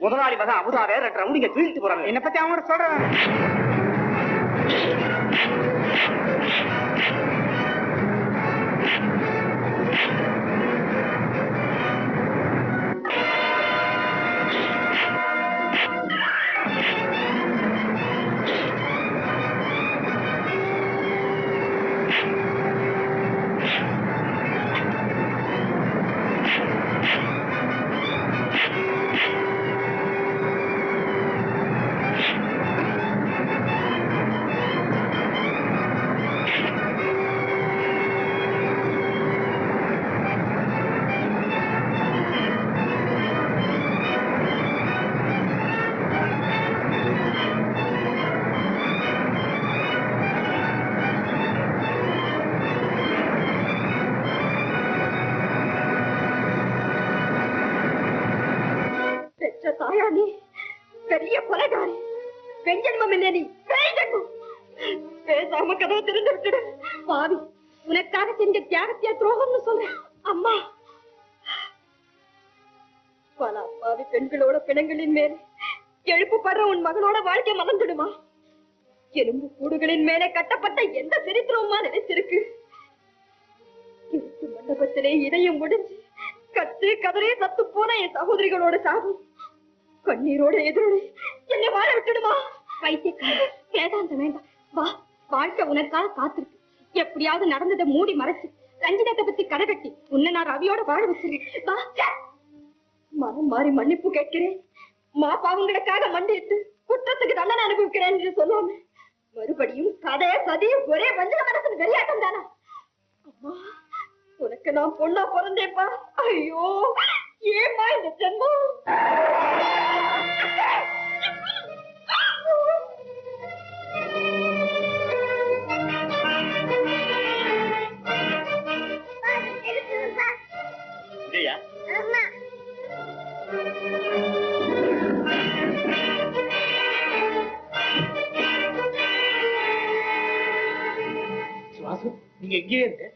முதலாளி மகன் அமுதாவே 2 ரவுடிங்க வீழ்த்து போறாங்க. என்ன பத்தி அவங்க சொல்றேன். பெரிய கொலைகாரி, பெஞ்சன்மம் இல்ல நீ, பேசாம கதவை திறந்து விட்டுடு. பாவி, உனக்காக செஞ்ச தியாகத்திய துரோகம்னு சொல்றேன். அம்மா, பல அப்பாவி பெண்களோட பிணங்களின் மேல எழுப்புப்படுற உன் மகனோட வாழ்க்கை மறந்துடுமா? எலும்பு கூடுகளின் மேலே கட்டப்பட்ட எந்த சரித்திரமா நினைச்சிருக்கு? மண்டபத்திலே இதயம் முடிஞ்சு கத்து கதறே சத்து போன என் சகோதரிகளோட சாகும் கண்ணீரோட எதிரொலி என்னை வாழ விட்டுடுமா? வைத்தியக்கார வேதாந்தம் வேண்டாம். வா, வாழ்க்கை உனக்காக காத்திருக்கு. எப்படியாவது நடந்ததை மூடி மறைச்சு ரஞ்சிதத்தை பத்தி கதை கட்டி உன்னை நான் ரவியோட வாழ வச்சிருக்கேன். வா, மனம் மாறி மன்னிப்பு கேட்கிறேன். மா பாவங்களுக்காக மண்டிட்டு குற்றத்துக்கு தண்டனை அனுபவிக்கிறேன் என்று சொல்லாம மறுபடியும் கதை சதி ஒரே வஞ்சக மனசு வெறியாட்டம் தானா? அம்மா, உனக்கு நான் பொண்ணா பிறந்தேப்பா. ஐயோ, ஏமா இந்த ஜென்மம்? நீங்க எங்கேயே இருங்க.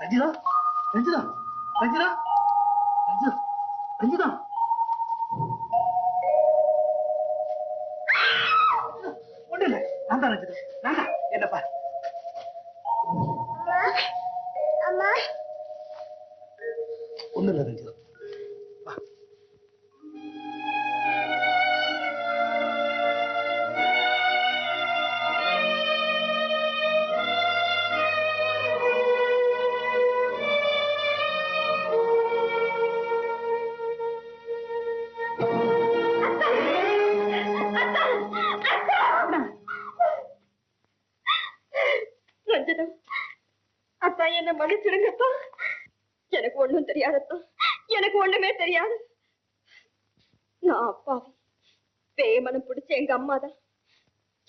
ரஞ்சிதா, ரஞ்சிதா, ரஞ்சிதா, ரஞ்சிதா, ரஞ்சிதா, ஒண்ணு இல்ல, நான் தான் ரஞ்சிதா, நான் தான். என்னப்பா? அம்மா, ஒண்ணு இல்ல ரஞ்சிதா. அத்தா, என்ன மன்னிச்சிடுங்கத்தா. எனக்கு ஒண்ணும் தெரியாதத்தா, எனக்கு ஒண்ணுமே தெரியாது. நான் அப்பாவி பேமனம் பிடிச்ச எங்க அம்மா தான்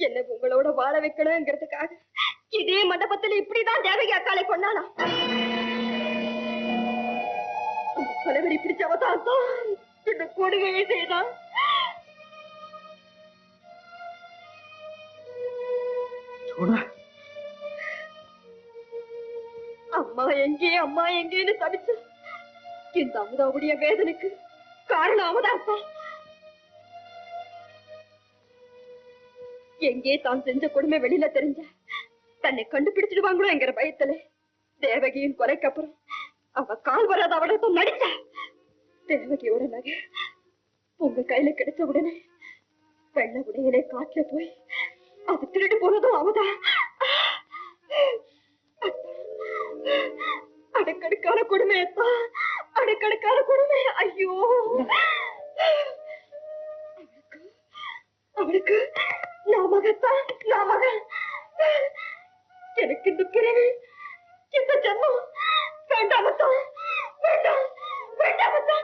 என்ன உங்களோட வாழ வைக்கணுங்கிறதுக்காக இதே மண்டபத்துல இப்படிதான் தேவகி அக்காலை கொண்டானா. பலவரி பிடிச்சவதான் இந்த கொடுமையை செய்தான். அம்மா எங்கே, அம்மா எங்கேன்னு தவிச்ச இந்த அமுதாவுடைய வேதனைக்கு காரணம் அமுதாப்பா. எங்கே தான் செஞ்ச கொடுமை வெளியில தெரிஞ்ச தன்னை கண்டுபிடிச்சிடுவாங்களோ என்கிற பயத்துல தேவகியின் கொலைக்கு அப்புறம் அவ கால் வராத அவளை நடிச்ச. தேவகியோட நகை உங்க கையில கிடைச்ச உடனே வெள்ள உடையிலே காட்டுல போய் அது திருட்டு போனதும் அவதான். அடுக்கடுக்கான கொடுமையத்தான், அடுக்கடுக்கான கொடுமை. ஐயோ, அவளுக்கு நான் மகத்தான், நான் மகன். எனக்கு இந்த பிறவி, இந்த ஜன்மம் வேண்டாமத்தான், வேண்டாம், வேண்டாமத்தான்.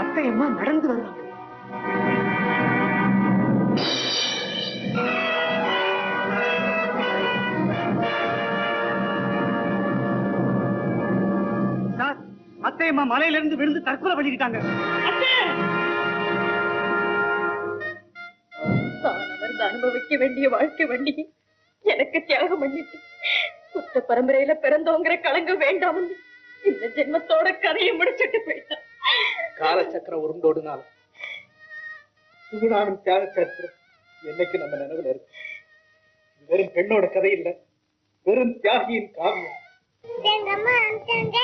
அத்தையம்மா நடந்து வர்றாங்க. அத்தையம்மா மலையில இருந்து விழுந்து தற்கொலை பண்ணிக்கிட்டாங்க. அவர் அனுபவிக்க வேண்டிய வாழ்க்கை வண்டி எனக்கு தியாகம் பண்ணிட்டு குற்ற பரம்பரையில பிறந்தோங்கிற களங்கம் வேண்டாம் இந்த ஜென்மத்தோட கதையை முடிச்சுட்டு போயிட்டான். காலச்சக்கரம் உருண்டோடுனாலும் சுகுணாவின் தியாக சரித்திரம் என்னைக்கு நம்ம நினைவுல இருக்கு. வெறும் பெண்ணோட கதை இல்ல, வெறும் தியாகியின் காவியம். எங்க அம்மா அனுப்பிச்சாங்க.